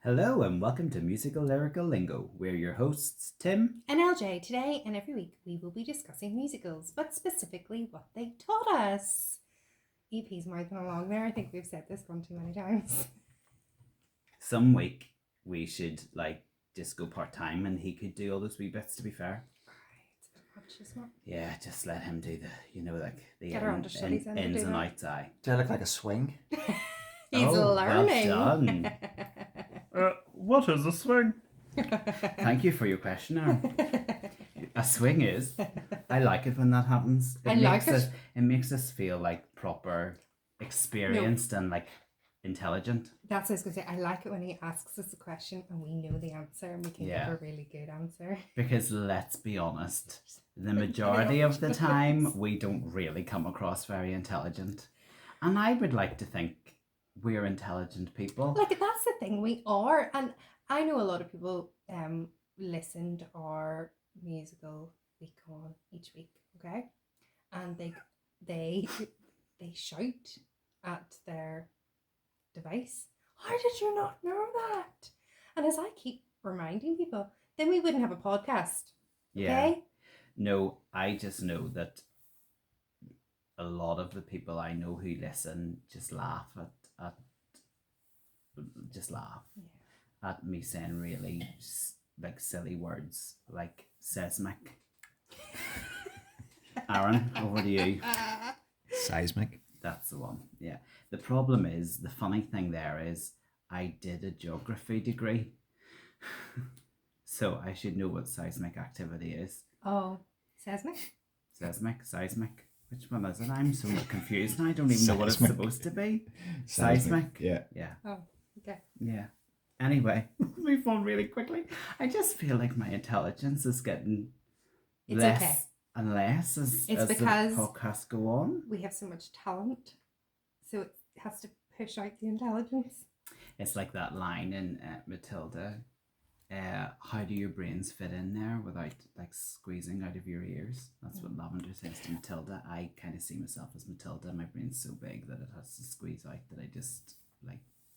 Hello and welcome to Musical Lyrical Lingo. We're your hosts, Tim and LJ. Today and every week we will be discussing musicals, but specifically what they taught us. EP's mouthing along there. I think we've said this one too many times. Some week we should just go part-time and he could do all those wee bits, to be fair. It's a bit much, isn't it? Yeah, just let him do the Get her understudies in to ins do and that. outs. Aye. Do I look like a swing? He's learning. Well done. What is a swing? Thank you for your question, Aaron. A swing is. I like it when that happens. I like it. It makes us feel like proper experienced and intelligent. That's what I was going to say. I like it when he asks us a question and we know the answer and we can give a really good answer. Because let's be honest, the majority of the time we don't really come across very intelligent. And I would like to think we're intelligent people. Like, that's the thing, we are. And I know a lot of people listen to our musical week on each week, okay? And they shout at their device, how did you not know that? And as I keep reminding people, then we wouldn't have a podcast. Yeah. Okay? No, I just know that a lot of the people I know who listen just laugh at me saying really silly words like seismic. Aaron, over to you. Seismic. That's the one. Yeah. The problem is, the funny thing there is, I did a geography degree. So I should know what seismic activity is. Oh, seismic? Seismic. Which one is it? I'm so confused now. I don't even know what it's supposed to be. Seismic. Yeah. Oh, okay. Yeah. Anyway, move on really quickly. I just feel like my intelligence is getting less okay. and less as the podcasts go on. We have so much talent, so it has to push out the intelligence. It's like that line in Matilda. How do your brains fit in there without squeezing out of your ears? That's what Lavender says to Matilda. I kind of see myself as Matilda. My brain's so big that it has to squeeze out that I just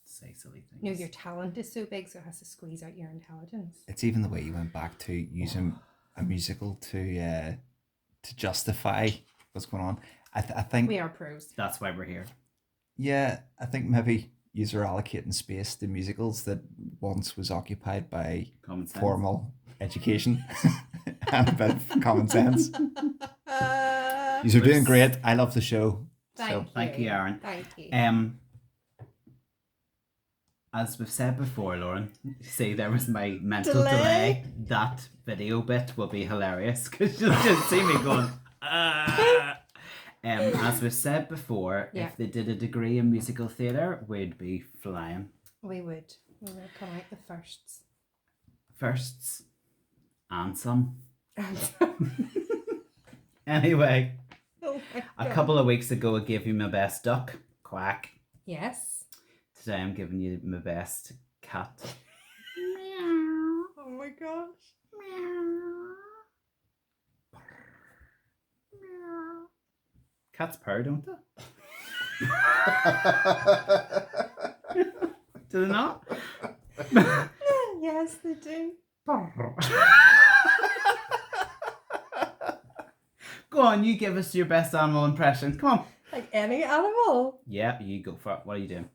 say silly things. No, your talent is so big, so it has to squeeze out your intelligence. It's even the way you went back to using a musical to justify what's going on. I think we are pros. That's why we're here. Yeah, I think maybe you're allocating space to musicals that once was occupied by formal education and a bit of common sense. You're doing great. I love the show. Thank you, Aaron. Thank you. As we've said before, Lauren, see, there was my mental delay. That video bit will be hilarious because you'll just see me going, as we've said before, if they did a degree in musical theatre, we'd be flying. We would come out the firsts. Firsts and some. Anyway, a couple of weeks ago I gave you my best duck. Quack. Yes. Today I'm giving you my best cat. Meow. Oh my gosh. Meow. Meow. Cats purr, don't they? Do they not? Yes, they do. Go on, you give us your best animal impression. Come on. Like any animal? Yeah, you go for it. What are you doing?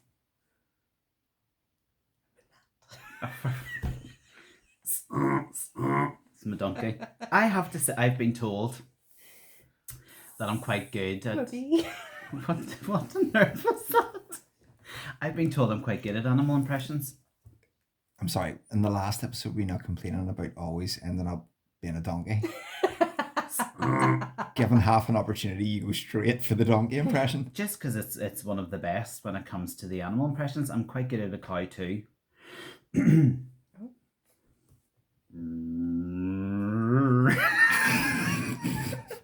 It's my donkey. I have to say, I've been told that I'm quite good at... What on earth was that? I've been told I'm quite good at animal impressions. I'm sorry, in the last episode we not complaining about always ending up being a donkey. Given half an opportunity, you go straight for the donkey impression. Just because it's one of the best when it comes to the animal impressions. I'm quite good at a cow too.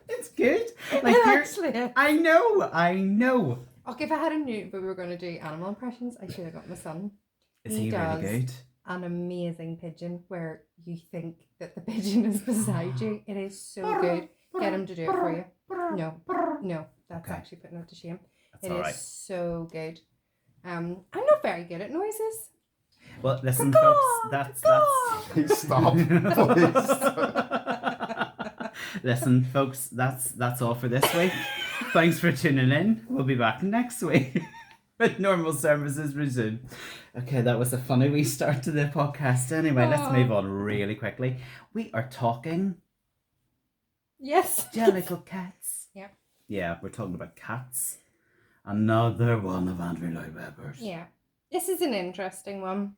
It's good. I know. Okay, if I had a knew we were going to do animal impressions, I should have got my son. Is he really good? An amazing pigeon where you think that the pigeon is beside you. It is so good. Get him to do it for you. No, that's actually putting it to shame. It is so good. I'm not very good at noises. Well, listen, folks, that's Please stop. Please. Listen, folks, that's all for this week. Thanks for tuning in. We'll be back next week with normal services resume. Okay, that was a funny wee start to the podcast. Anyway, let's move on really quickly. We are talking Yes. Jellicle Cats. Yeah. Yeah, we're talking about cats. Another one of Andrew Lloyd Webber's. Yeah. This is an interesting one.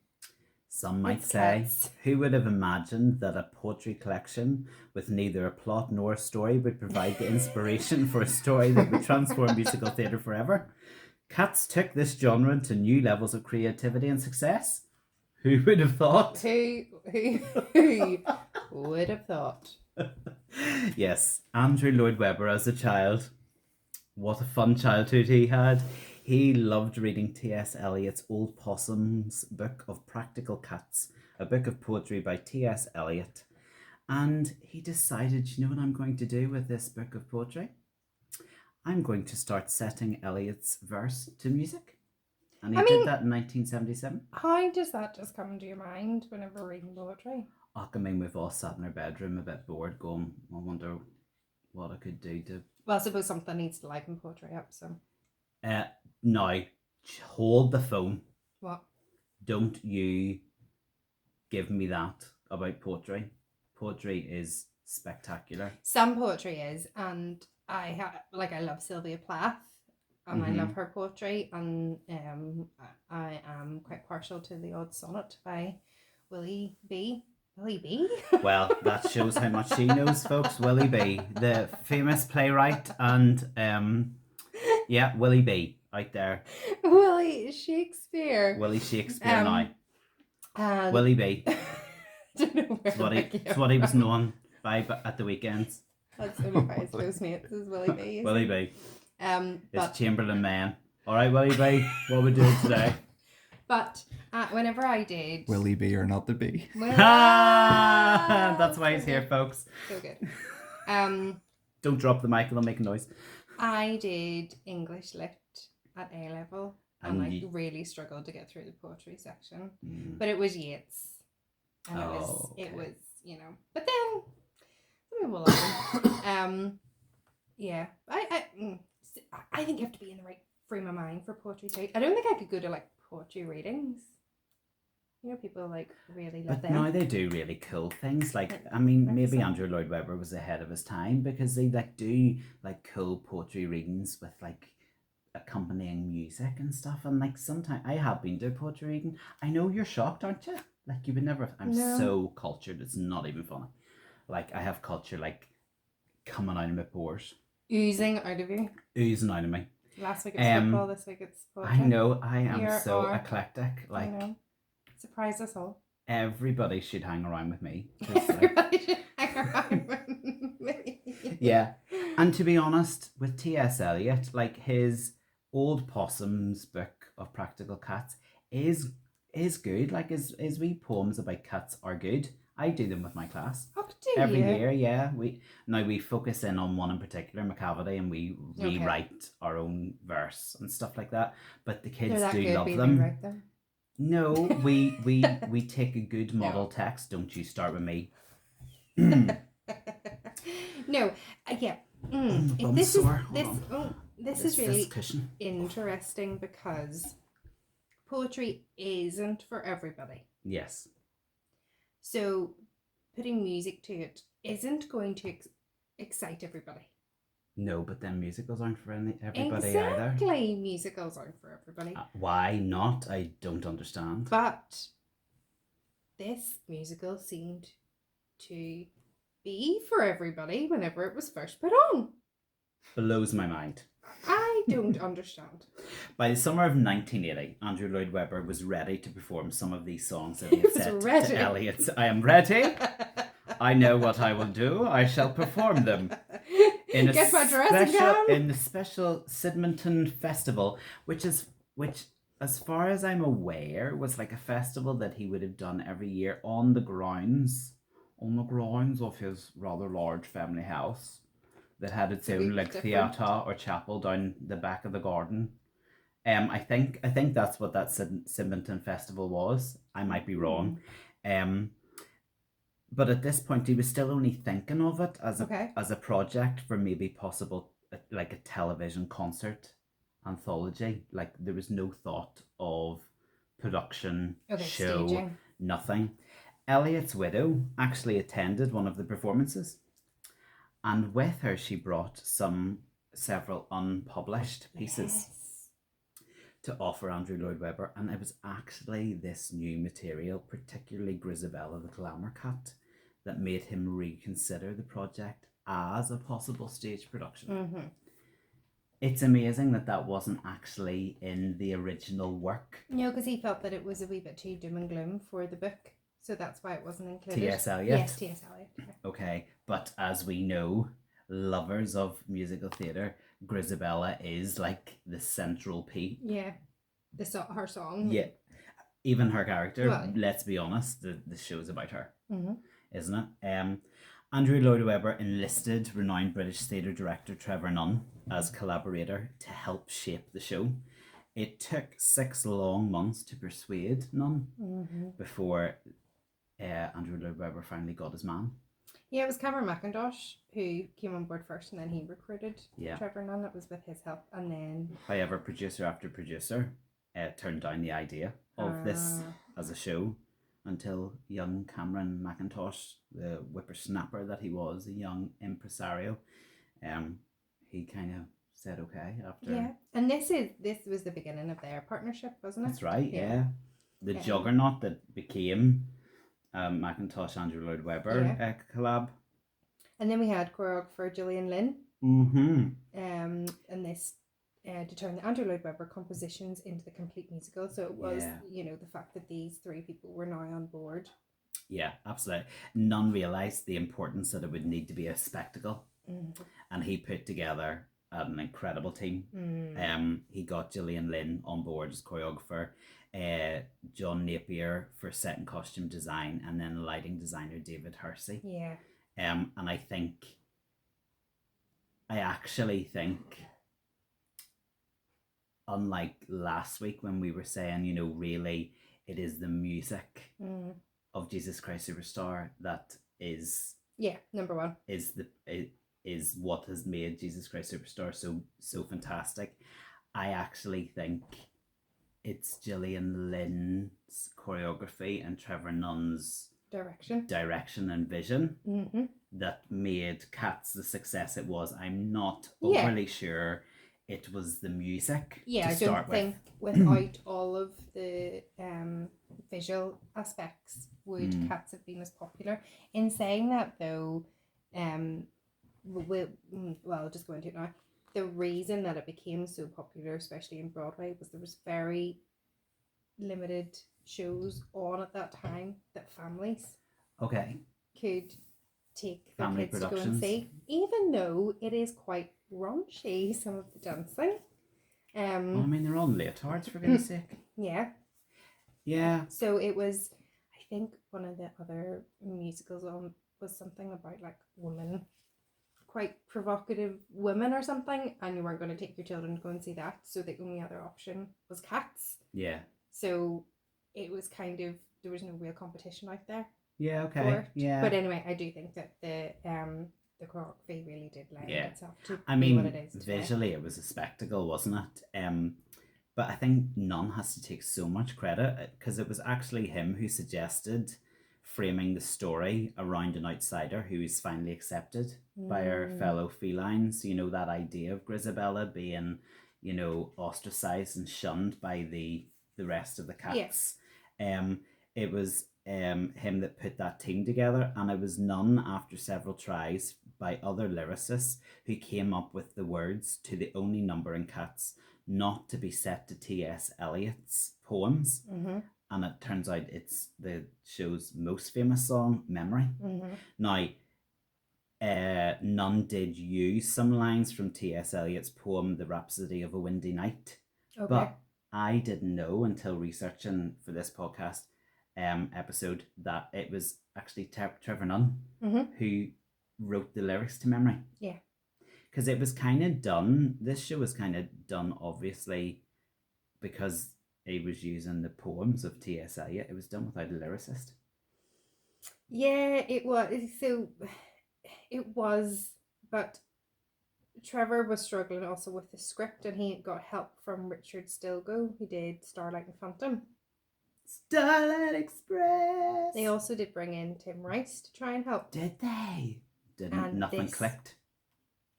Some might It's say, cats. who would have imagined that a poetry collection with neither a plot nor a story would provide the inspiration for a story that would transform musical theatre forever? Cats took this genre to new levels of creativity and success. Who would have thought? Who would have thought? Yes, Andrew Lloyd Webber as a child. What a fun childhood he had. He loved reading T.S. Eliot's Old Possum's Book of Practical Cats, a book of poetry by T.S. Eliot. And he decided, you know what I'm going to do with this book of poetry? I'm going to start setting Eliot's verse to music. And he did that in 1977. How does that just come into your mind whenever reading poetry? I mean, we've all sat in our bedroom a bit bored going, I wonder what I could do to... Well, I suppose something needs to liven poetry up, so... Now, hold the phone. What? Don't you give me that about poetry. Poetry is spectacular. Some poetry is, and I love Sylvia Plath, and I love her poetry, and I am quite partial to the odd sonnet by Willie B. Willie B? Well, that shows how much she knows, folks. Willie B, the famous playwright, and Willie B, out there. Willie Shakespeare. Willie Shakespeare now. And Willie B. don't know where It's what he was known by at the weekends. That's only by his close mates is Willie B. Willie B. But It's Chamberlain man. All right, Willie B, what are we doing today? But whenever I did... Will he be or not the be? That's why he's here, folks. So good. Don't drop the mic, it'll make a noise. I did English Lit at A level, and And I you- really struggled to get through the poetry section. But it was Yeats, and it was But then some people love it. Yeah, I think you have to be in the right frame of mind for poetry too. I don't think I could go to like poetry readings. You know, people like really love But them. now they do really cool things. Like, I mean, maybe Excellent. Andrew Lloyd Webber was ahead of his time because they do like cool poetry readings with like accompanying music and stuff. And like sometimes I have been to a poetry reading. I know you're shocked, aren't you? Like you would never. I'm No. so cultured. It's not even funny. Like I have culture like coming out of my pores, Oozing out of you. oozing out of me. Last week it's football, this week it's poetry. I know. I am You're so our- eclectic. I Like know. Surprise us all. everybody should hang around with me. 'Cause, like, Everybody should hang around with me. yeah. And to be honest, with T.S. Eliot, like his Old Possum's Book of Practical Cats is good. Like his wee poems about cats are good. I do them with my class How do every you? year. Yeah, we focus in on one in particular, Macavity, and we Okay. rewrite our own verse and stuff like that. But the kids They're that do good, love we them. rewrite them. No, we take a good model text. Don't you start with me. No, yeah. Bum This sore. Hold is on. this is really this cushion. interesting because poetry isn't for everybody. Yes. So putting music to it isn't going to excite everybody. No, but then musicals aren't for everybody either. Exactly, musicals aren't for everybody. Why not? I don't understand. But this musical seemed to be for everybody whenever it was first put on. Blows my mind. I don't understand. By the summer of 1980, Andrew Lloyd Webber was ready to perform some of these songs that he had He was set ready. to Eliot's. I am ready. I know what I will do. I shall perform them. In Get my dressing gown. in the special Sidmonton Festival, which as far as I'm aware was like a festival that he would have done every year on the grounds of his rather large family house that had its To own be like different. theatre or chapel down the back of the garden. I think that's what that Simonton Festival was. I might be wrong. But at this point, he was still only thinking of it as a project for maybe possible like a television concert anthology. Like there was no thought of production, show, staging. Nothing. Eliot's widow actually attended one of the performances, and with her she brought several unpublished pieces to offer Andrew Lloyd Webber, and it was actually this new material, particularly Grizabella the Glamour Cat, that made him reconsider the project as a possible stage production. It's amazing that wasn't actually in the original work. No, because he felt that it was a wee bit too doom and gloom for the book, so that's why it wasn't included. T.S. Eliot? Yes, T.S. Eliot. Okay, but as we know, lovers of musical theatre, Grizabella is like the central P. Yeah, her song. Yeah, even her character. Well, let's be honest, the show's about her, isn't it? Andrew Lloyd Webber enlisted renowned British theatre director Trevor Nunn as collaborator to help shape the show. It took 6 long months to persuade Nunn before Andrew Lloyd Webber finally got his man. Yeah, it was Cameron Mackintosh who came on board first, and then he recruited Trevor Nunn. It was with his help, and then... However, producer after producer turned down the idea of this as a show, until young Cameron Mackintosh, the whippersnapper that he was, a young impresario, he kind of said okay after. Yeah, and this was the beginning of their partnership, wasn't it? That's right. Yeah, the juggernaut that became Mackintosh Andrew Lloyd Webber collab. And then we had choreographer Gillian Lynn. And this to turn the Andrew Lloyd Webber compositions into the complete musical. So it was, the fact that these 3 people were now on board. Yeah, absolutely. None realised the importance that it would need to be a spectacle. And he put together an incredible team. He got Gillian Lynn on board as choreographer, John Napier for set and costume design, and then lighting designer David Hersey. Yeah. And I actually think, unlike last week when we were saying, really, it is the music of Jesus Christ Superstar that is number one. Is what has made Jesus Christ Superstar so fantastic. I actually think it's Gillian Lynn's choreography and Trevor Nunn's direction and vision that made Cats the success it was. I'm not overly sure it was the music to start with. I don't think without all of the visual aspects would Cats have been as popular. In saying that, though, I'll just go into it now. The reason that it became so popular, especially in Broadway, was there was very limited shows on at that time that families could take their kids to go and see, even though it is quite raunchy, some of the dancing. I mean, they're on leotards, for goodness sake. Yeah. So it was, I think one of the other musicals was something about like women, quite provocative women or something, and you weren't going to take your children to go and see that, so the only other option was Cats. Yeah. So it was kind of, there was no real competition out there. Yeah, okay. Yeah. But anyway, I do think that the choreography really did lend itself to what it is today. Visually it was a spectacle, wasn't it? But I think Nunn has to take so much credit, because it was actually him who suggested framing the story around an outsider who is finally accepted by her fellow felines. That idea of Grizabella being, ostracized and shunned by the rest of the cats. It was him that put that team together, and it was Nunn, after several tries by other lyricists, who came up with the words to the only number in Cats not to be set to T.S. Eliot's poems. And it turns out it's the show's most famous song, Memory. Now, Nunn did use some lines from T.S. Eliot's poem, The Rhapsody of a Windy Night. But I didn't know until researching for this podcast episode that it was actually Trevor Nunn who wrote the lyrics to Memory. Yeah. Because it was kind of done, this show was kind of done, obviously, because he was using the poems of T.S. Eliot, it was done without a lyricist. Yeah, it was. So it was, but Trevor was struggling also with the script, and he got help from Richard Stilgoe, who did Starlight and Phantom. Starlight Express. They also did bring in Tim Rice to try and help. Did they? And Nothing clicked.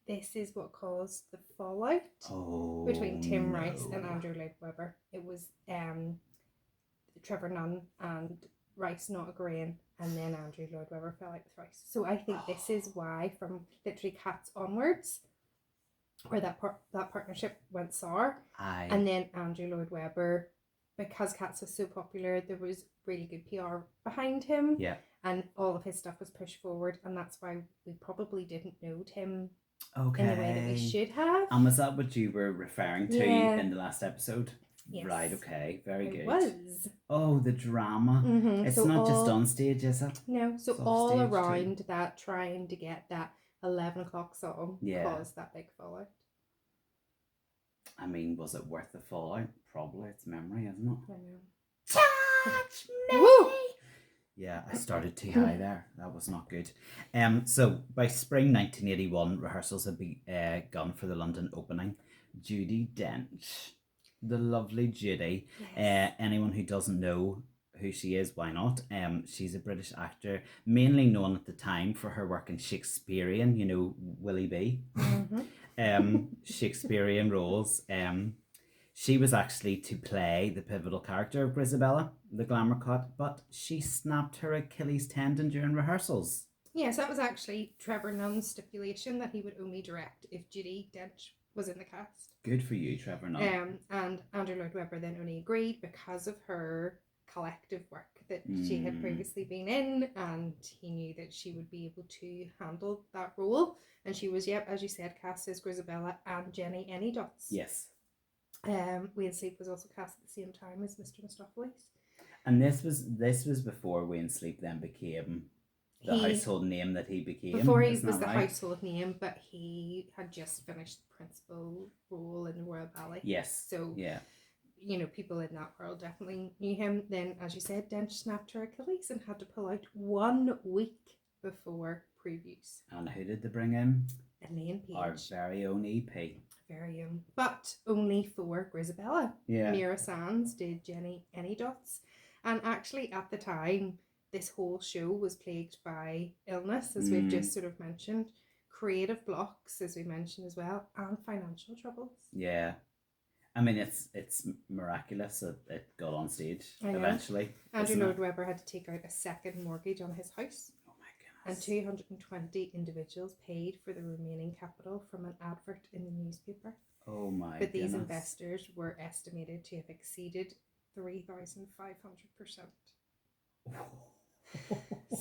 This is what caused the fallout between Tim Rice and Andrew Lloyd Webber. It was Trevor Nunn and Rice not agreeing, and then Andrew Lloyd Webber fell out with Rice. So I think this is why, from literally Cats onwards, where that partnership went sour. And then Andrew Lloyd Webber, because Cats was so popular, there was really good PR behind him. Yeah. And all of his stuff was pushed forward, and that's why we probably didn't know Tim in the way that we should have. And was that what you were referring to in the last episode? Yes. Right, okay, very good. It was. Oh, the drama. Mm-hmm. It's so not just on stage, is it? No, so all around that, trying to get that 11 o'clock song caused that big fallout. I mean, was it worth the fallout? Probably. It's memory, isn't it? I know. Touch me! Woo! Yeah, I started too high there. That was not good. So by spring 1981, rehearsals had begun for the London opening. Judi Dench, the lovely Judy. Yes. Anyone who doesn't know who she is, why not? She's a British actor, mainly known at the time for her work in Shakespearean, Willie B. Mm-hmm. Shakespearean roles. She was actually to play the pivotal character of Grizabella, the glamour cut, but she snapped her Achilles tendon during rehearsals. Yes, that was actually Trevor Nunn's stipulation, that he would only direct if Judi Dench was in the cast. Good for you, Trevor Nunn. And Andrew Lloyd Webber then only agreed because of her collective work that she had previously been in, and he knew that she would be able to handle that role. And she was, as you said, cast as Grizabella and Jenny Anydots. Yes. Wayne Sleep was also cast at the same time as Mr. Mistopheles. And this was before Wayne Sleep then became the household name that he became. Before he was the household name, but he had just finished the principal role in the Royal Ballet. Yes. So yeah, people in that world definitely knew him. Then, as you said, Dench snapped her Achilles and had to pull out 1 week before previews. And who did they bring in? Elaine Page. Our very own EP. Very young, but only for Grizabella. Yeah. Mira Sands did Jenny Anydots, and actually at the time, this whole show was plagued by illness, as we've just sort of mentioned, creative blocks, as we mentioned as well, and financial troubles. Yeah, I mean it's miraculous that it got on stage eventually. Andrew Lloyd Webber had to take out a second mortgage on his house. And 220 individuals paid for the remaining capital from an advert in the newspaper. Oh my But these goodness. investors were estimated to have exceeded 3,500%.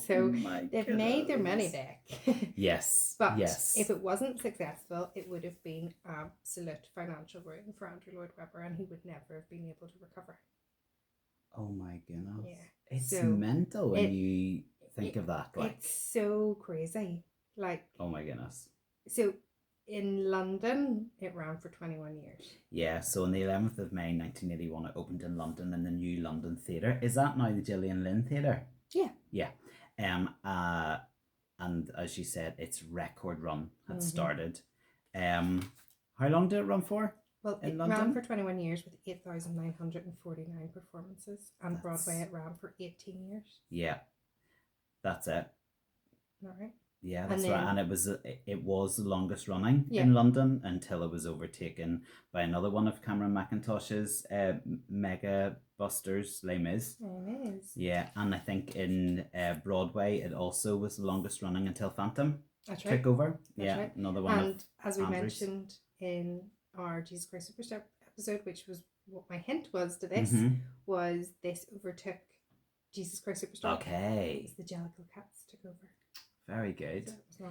So they've made their money back. Yes. But yes. if it wasn't successful, it would have been absolute financial ruin for Andrew Lloyd Webber, and he would never have been able to recover. Oh my goodness. Yeah. It's mental when you think of that. It's so crazy. Oh my goodness. So in London, it ran for 21 years. Yeah, so on the 11th of May 1981, it opened in London in the New London Theatre. Is that now the Gillian Lynn Theatre? Yeah. Yeah. And as you said, its record run had started. How long did it run for? Well, it ran for 21 years with 8,949 performances, and Broadway it ran for 18 years. Yeah, that's it. All right. Yeah, that's right. And it was the longest running in London until it was overtaken by another one of Cameron Mackintosh's mega busters, Les Mis. Les Mis. Yeah, and I think in Broadway it also was the longest running until Phantom took over. That's right. Another one. And as we mentioned in our Jesus Christ Superstar episode, which was what my hint was to this, was this overtook Jesus Christ Superstar. Okay. The Jellicle Cats took over. Very good. So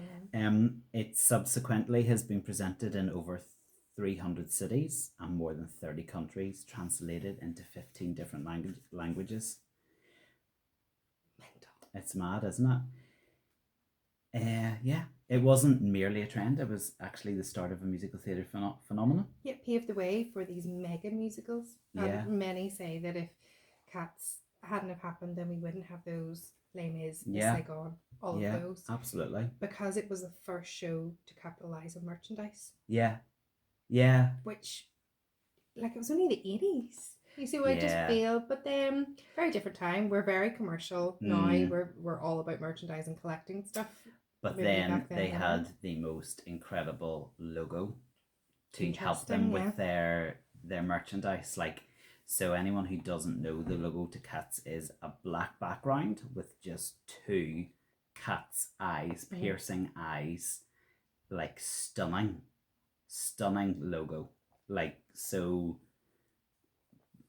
it subsequently has been presented in over 300 cities and more than 30 countries, translated into 15 different languages. Mental. It's mad, isn't it? Yeah. It wasn't merely a trend, it was actually the start of a musical theatre phenomenon. It paved the way for these mega musicals. Yeah. And many say that if Cats hadn't have happened, then we wouldn't have those Les Mis, Miss Yeah. Saigon, all Yeah, of those. absolutely. Because it was the first show to capitalise on merchandise. Yeah. Yeah. Which, like, it was only the 80s. You see what I just Yeah. feel? But then, very different time. We're very commercial now. We're all about merchandise and collecting stuff. But Maybe then back then, they yeah. had the most incredible logo to help them with their merchandise. Like, so anyone who doesn't know, the logo to Cats is a black background with just two cat's eyes, piercing eyes, like stunning logo. Like, so,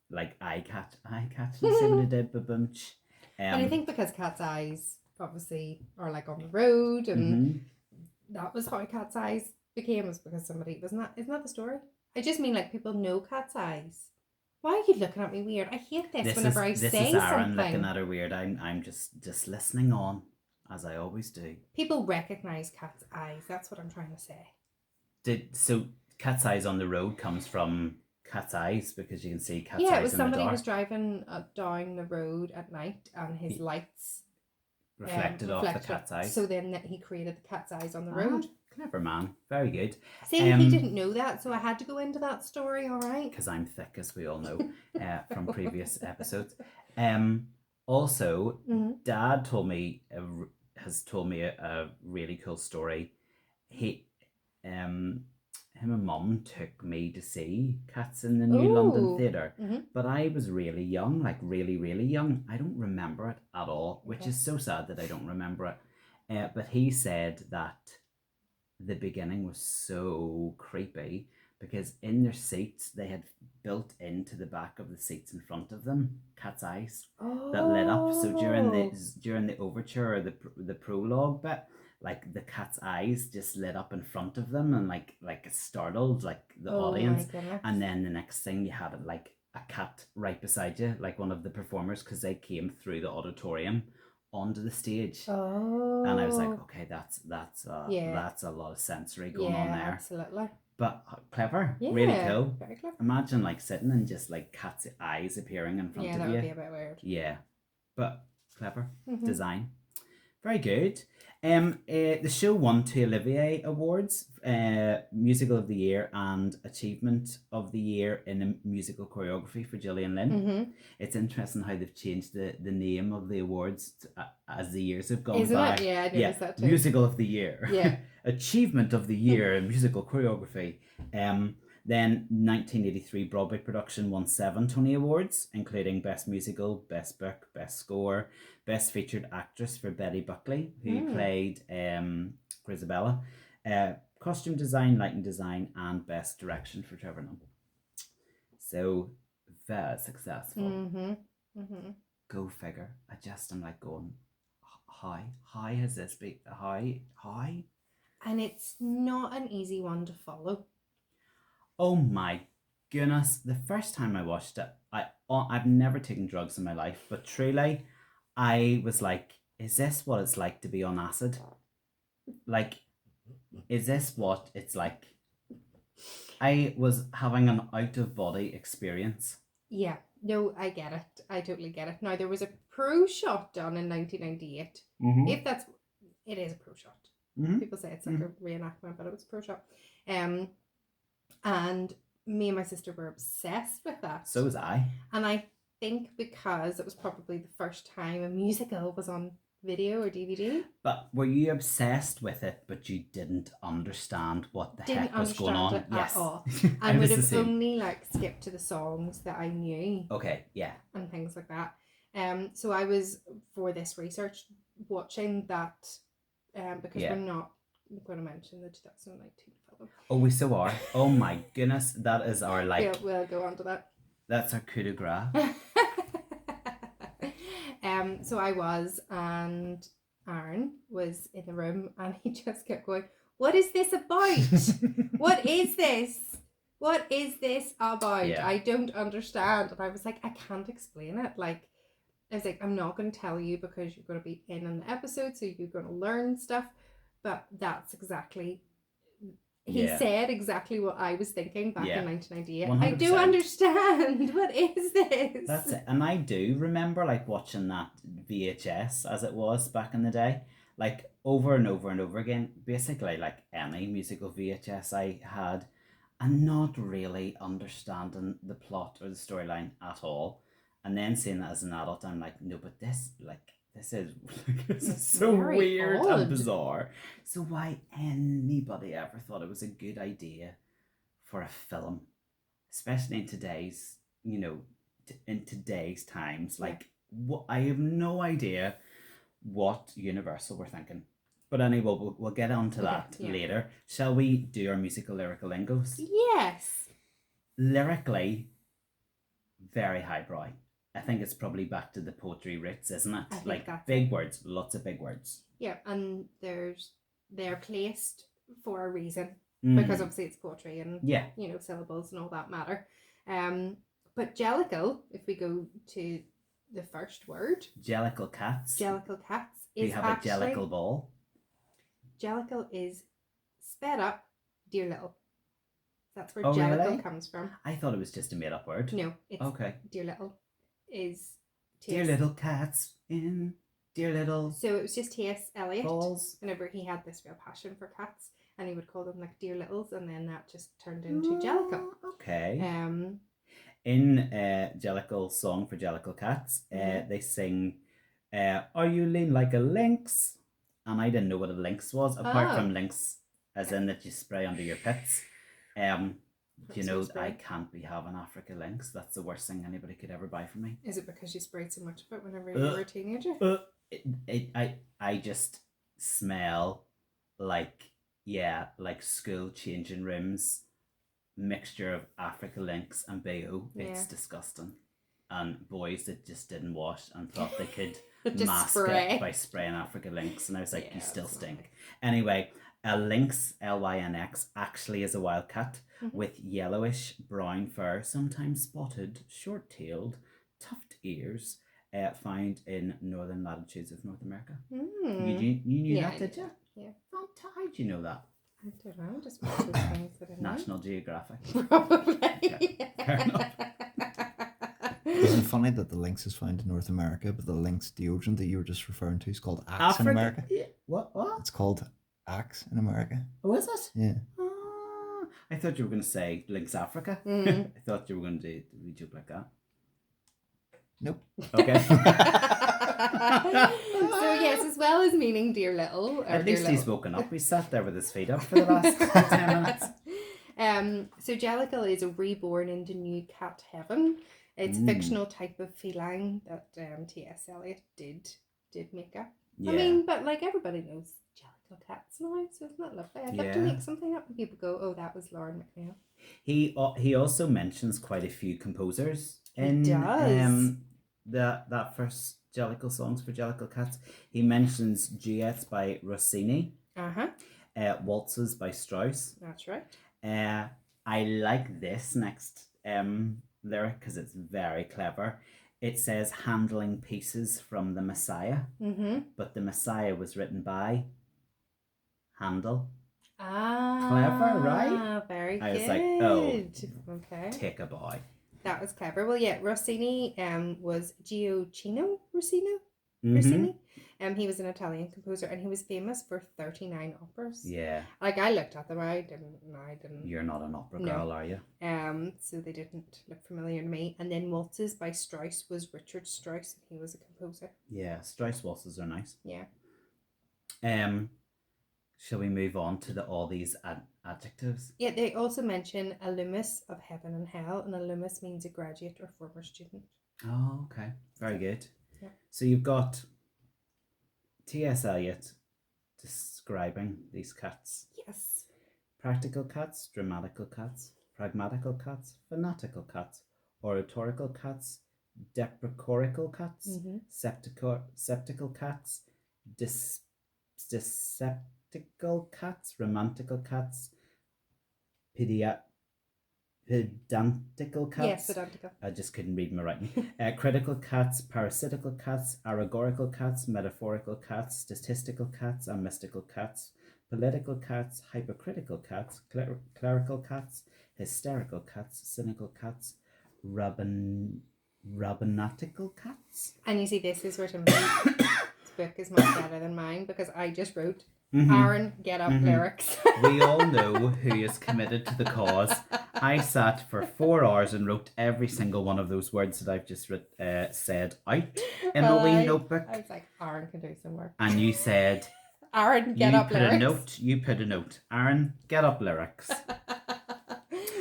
like eye catching, see what I did, ba-bunch. And I think because Cat's eyes obviously are like on the road, and that was how Cat's eyes became, was because somebody isn't that the story? I just mean, like, people know Cat's eyes. Why are you looking at me weird? I hate this whenever I say this is Aaron something. looking at her weird. I'm just listening on, as I always do. People recognise Cat's eyes. That's what I'm trying to say. So Cat's eyes on the road comes from Cat's eyes, because you can see Cat's eyes in the dark. Yeah, it was somebody was driving down the road at night, and his lights reflected off the cat's eyes. So then he created the cat's eyes on the road. Clever man. Very good. See, he didn't know that, so I had to go into that story, all right? Because I'm thick, as we all know from previous episodes. Also, Dad has told me a really cool story. Him and Mum took me to see Cats in the New London Theatre, but I was really young, like really, really young. I don't remember it at all, which is so sad that I don't remember it. But he said that the beginning was so creepy because in their seats they had built into the back of the seats in front of them cat's eyes that lit up. So during the overture or the prologue bit, like the cat's eyes just lit up in front of them, and like it startled like the audience. And then the next thing, you had like a cat right beside you, like one of the performers, because they came through the auditorium onto the stage. And I was like, okay, that's a lot of sensory going on there. Absolutely. But clever, really cool. Very clever. Imagine like sitting and just like cat's eyes appearing in front of you. Yeah, that would be a bit weird. Yeah, but clever design. Very good. The show won 2 Olivier Awards, Musical of the Year and Achievement of the Year in a Musical Choreography for Gillian Lynne. It's interesting how they've changed the name of the awards as the years have gone by. It? Yeah, I noticed that too. Musical of the Year. Yeah. Achievement of the Year in Musical Choreography. Then 1983 Broadway production won 7 Tony Awards, including Best Musical, Best Book, Best Score, Best Featured Actress for Betty Buckley, who played Grisabella, Costume Design, Lighting Design, and Best Direction for Trevor Nunn. So, very successful. Go figure. I'm like going, how has this been? How? And it's not an easy one to follow. Oh my goodness. The first time I watched it, I've never taken drugs in my life, but truly, I was like, is this what it's like to be on acid? Like, is this what it's like? I was having an out-of-body experience. Yeah. No, I get it. I totally get it. Now, there was a pro shot done in 1998. If it is a pro shot. People say it's like a reenactment, but it was a pro shot. And me and my sister were obsessed with that. So was I. And I think because it was probably the first time a musical was on video or DVD. But were you obsessed with it, but you didn't understand what the heck was going on? At all. I would have only like skipped to the songs that I knew. Okay, yeah. And things like that. So I was, for this research, watching that because we're not going to mention the 2019 film. Oh, we so are. Oh my goodness, that is our like. Yeah, we'll go on to that. That's our coup de grace. So I was, and Aaron was in the room, and he just kept going, "What is this about? What is this? What is this about? Yeah. I don't understand." And I was like, "I can't explain it." Like, I was like, "I'm not going to tell you because you're going to be in an episode, so you're going to learn stuff." but that's exactly. He Yeah. said exactly what I was thinking back Yeah. in 1998. 100%. I do understand. What is this? That's it. And I do remember like watching that VHS as it was back in the day, like over and over and over again, basically like any musical VHS I had, and not really understanding the plot or the storyline at all. And then seeing that as an adult, I'm like, no, but this is so very weird odd. and bizarre. So why anybody ever thought it was a good idea for a film, especially in today's, in today's times, like what, I have no idea what Universal were thinking. But anyway, we'll get on to that later. Shall we do our musical lyrical lingos? Yes. Lyrically, very highbrow. I think it's probably back to the poetry roots, isn't it? I think Like that's big words, lots of big words. Yeah, and they're placed for a reason Mm. because obviously it's poetry and Yeah. syllables and all that matter. But Jellicle, if we go to the first word, Jellicle cats. Jellicle cats We is have actually a Jellicle ball. Jellicle is sped up, dear little. That's where Oh, Jellicle really? comes from. I thought it was just a made up word. No, it's Okay. dear little is Dear T.S. little cats in dear little So it was just T.S. Eliot. balls. Whenever he had this real passion for cats, and he would call them like dear littles, and then that just turned into Jellicle. Okay. Um, In Jellicle's song for Jellicle cats, they sing, "Are you lean like a lynx?" And I didn't know what a lynx was, apart from lynx, as in that you spray under your pits. I can't be having Africa lynx. That's the worst thing anybody could ever buy for me. Is it because you sprayed so much of it whenever you were a teenager? I just smell like school changing rooms, mixture of Africa lynx and BO. It's disgusting. And boys that just didn't wash and thought they could mask it by spraying Africa lynx, and I was like, you still stink. Anyway, a lynx, Lynx, actually is a wildcat with yellowish brown fur, sometimes spotted, short-tailed, tufted ears, found in northern latitudes of North America. You knew that, did you? Yeah. How did you know that? I don't know, just one of those things that I know. National Geographic. Probably. Yeah, fair enough. Isn't it funny that the lynx is found in North America, but the lynx deodorant that you were just referring to is called Axe in America? Yeah. What? It's called Axe in America. Oh, is it? Yeah. I thought you were going to say Lynx Africa. Mm. I thought you were going to do a joke like that. Nope. Okay. So yes, as well as meaning dear little. At least he's woken up. He sat there with his feet up for the last 10 minutes. So Jellicle is a reborn into new cat heaven. It's a fictional type of feline that T.S. Eliot did make up. Yeah. I mean, but like everybody knows Jellicle cats now, so isn't that lovely? I'd love to make something up and people go, oh, that was Lauren McNeil. He also mentions quite a few composers in that first Jellicle songs for Jellicle cats. He mentions duets by Rossini, waltzes by Strauss. That's right. I like this next lyric because it's very clever. It says handling pieces from the Messiah, but the Messiah was written by Handel. Clever, right? Very good. I was like, oh, okay. Take a boy. That was clever. Well, yeah, Rossini was Gioacchino Rossini. He was an Italian composer, and he was famous for 39 operas. Yeah. Like I looked at them, I didn't. You're not an opera girl, are you? So they didn't look familiar to me. And then Waltzes by Strauss was Richard Strauss, and he was a composer. Yeah, Strauss waltzes are nice. Yeah. Shall we move on to all these adjectives? Yeah, they also mention alumnus of heaven and hell, and alumnus means a graduate or former student. Oh, okay. Very good. Yeah. So you've got T.S. Eliot describing these cats. Yes. Practical cats, dramatical cats, pragmatical cats, fanatical cats, oratorical cats, deprecorical cats, septical cats, deceptical cats, romantical cats, pedantical cats. Yes, pedantical. I just couldn't read my writing. Critical cats, parasitical cats, allegorical cats, metaphorical cats, statistical cats, and mystical cats, political cats, hypercritical cats, clerical cats, hysterical cats, cynical cats, rabbinatical cats. And you see, this is where Timothy's book is much better than mine, because I just wrote Mhm. Aaron, get up lyrics. We all know who is committed to the cause. I sat for 4 hours and wrote every single one of those words that I've just said out in a wee notebook. I was like, Aaron can do some work. And you said, Aaron, get up lyrics. You put a note. Aaron, get up lyrics.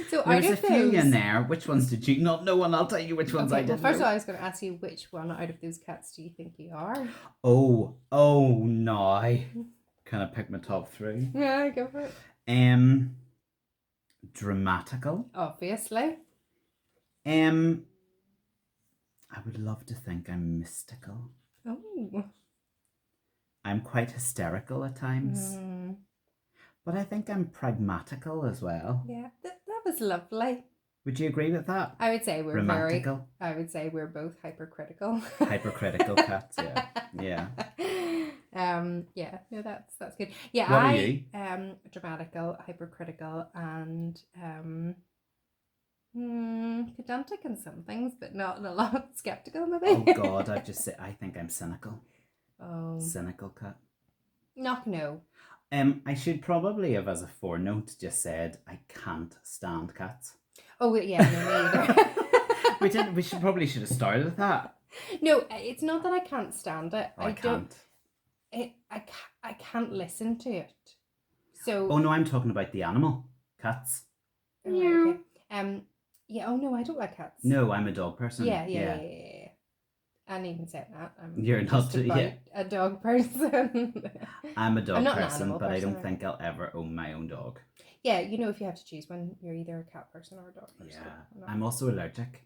So There's a few in there. Which ones did you not know? And I'll tell you which ones I didn't first know. of all, I was going to ask you, which one out of those cats do you think you are? Oh, no. Can I pick my top 3? Yeah, go for it. Dramatical. Obviously. I would love to think I'm mystical. Oh. I'm quite hysterical at times. But I think I'm pragmatical as well. Yeah, that was lovely. Would you agree with that? I would say we're Romantical? I would say we're both hypercritical. Hypercritical cats, yeah. Yeah. Yeah, no, that's good. Yeah, What are you? Dramatical, hypercritical, and pedantic in some things, but not in a lot. Skeptical, maybe. Oh God, I think I'm cynical. Oh. Cynical cat. No. I should probably have, as a footnote, just said I can't stand cats. Oh yeah, no, me either. We probably should have started with that. No, it's not that I can't stand it. I can't. I can't listen to it. So. Oh no, I'm talking about the animal. Cats. Okay. Yeah. Oh no, I don't like cats. No, I'm a dog person. Yeah. And even saying that, You're not a dog person. I'm a dog person, but I don't person. think I'll ever own my own dog. Yeah, if you have to choose one, you're either a cat person or a dog person. Yeah, I'm also allergic.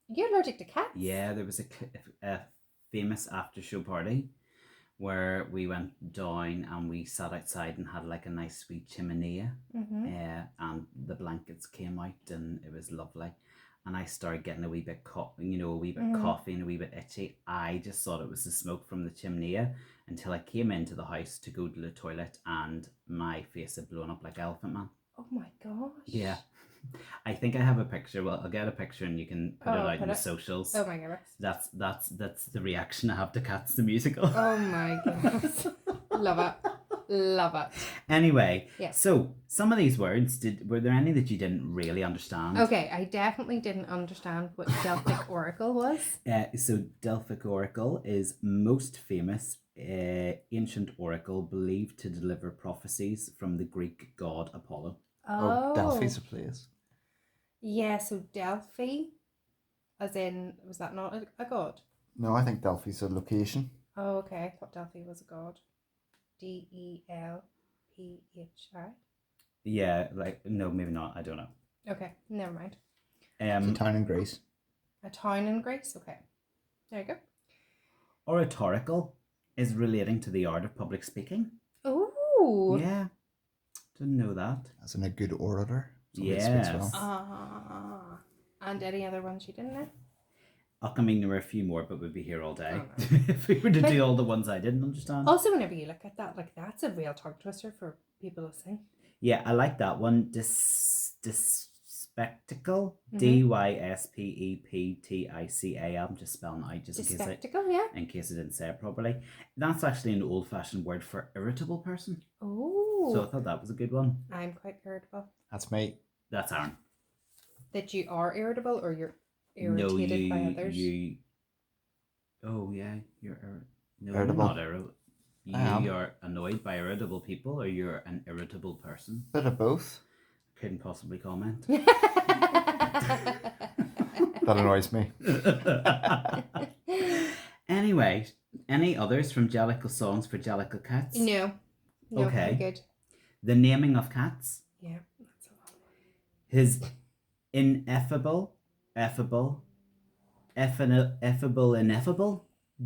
You're allergic to cats? Yeah, there was a famous after show party where we went down and we sat outside and had like a nice sweet chimenea, and the blankets came out and it was lovely. And I started getting a wee bit coffee and a wee bit itchy. I just thought it was the smoke from the chimenea until I came into the house to go to the toilet and my face had blown up like Elephant Man. Oh my gosh. Yeah. I think I have a picture. Well, I'll get a picture and you can put it out in the socials. Oh my goodness. That's the reaction I have to Cats the musical. Oh my goodness. Love it. Love it. Anyway, yes. So some of these words, were there any that you didn't really understand? Okay, I definitely didn't understand what Delphic Oracle was. So Delphic Oracle is most famous ancient oracle believed to deliver prophecies from the Greek god Apollo. Oh, Delphi's a place. Yeah, so Delphi, as in, was that not a god? No, I think Delphi's a location. Oh, okay. I thought Delphi was a god. Delphi. Yeah, no, maybe not. I don't know. Okay, never mind. It's a town in Greece. A town in Greece? Okay. There you go. Oratorical is relating to the art of public speaking. Oh. Yeah. Didn't know that. As in a good orator. Yes. Well. And any other ones you didn't know? I mean, there were a few more, but we'd be here all day if we were to do all the ones I didn't understand. Also, whenever you look at that, that's a real tongue twister for people listening. Yeah, I like that one. Dyspeptical. Dyspeptica. I'm just spelling it out just in case I didn't say it properly. That's actually an old-fashioned word for irritable person. Oh. So I thought that was a good one. I'm quite irritable. That's me. That's Aaron. That you are irritable or you're irritated by others? Oh yeah, you're irritable. Not irritable. You're annoyed by irritable people, or you're an irritable person. Bit of both. Couldn't possibly comment. That annoys me. Anyway, any others from Jellicle Songs for Jellicle Cats? No, okay. Good. The naming of cats. Yeah, that's a lot. His ineffable,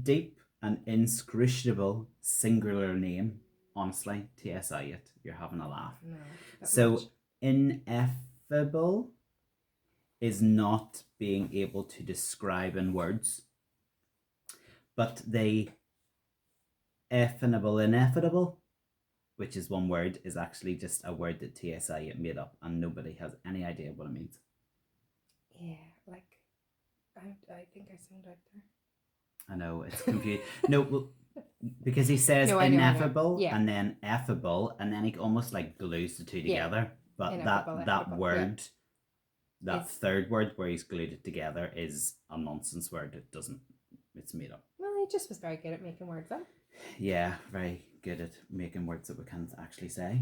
deep and inscrutable singular name. Honestly, TSI it. You're having a laugh. No. So ineffable is not being able to describe in words, but the ineffable which is one word, is actually just a word that TSI made up and nobody has any idea what it means. Yeah, like I think I sound out there. I know, it's confused. No, well, because he says No, I know. ineffable Yeah. and then effable, and then he almost like glues the two together. But Ineffable, that effable, word, yeah. that third word where he's glued it together is a nonsense word. It doesn't, it's made up. Well, he just was very good at making words up. Yeah, very good at making words that we can't actually say.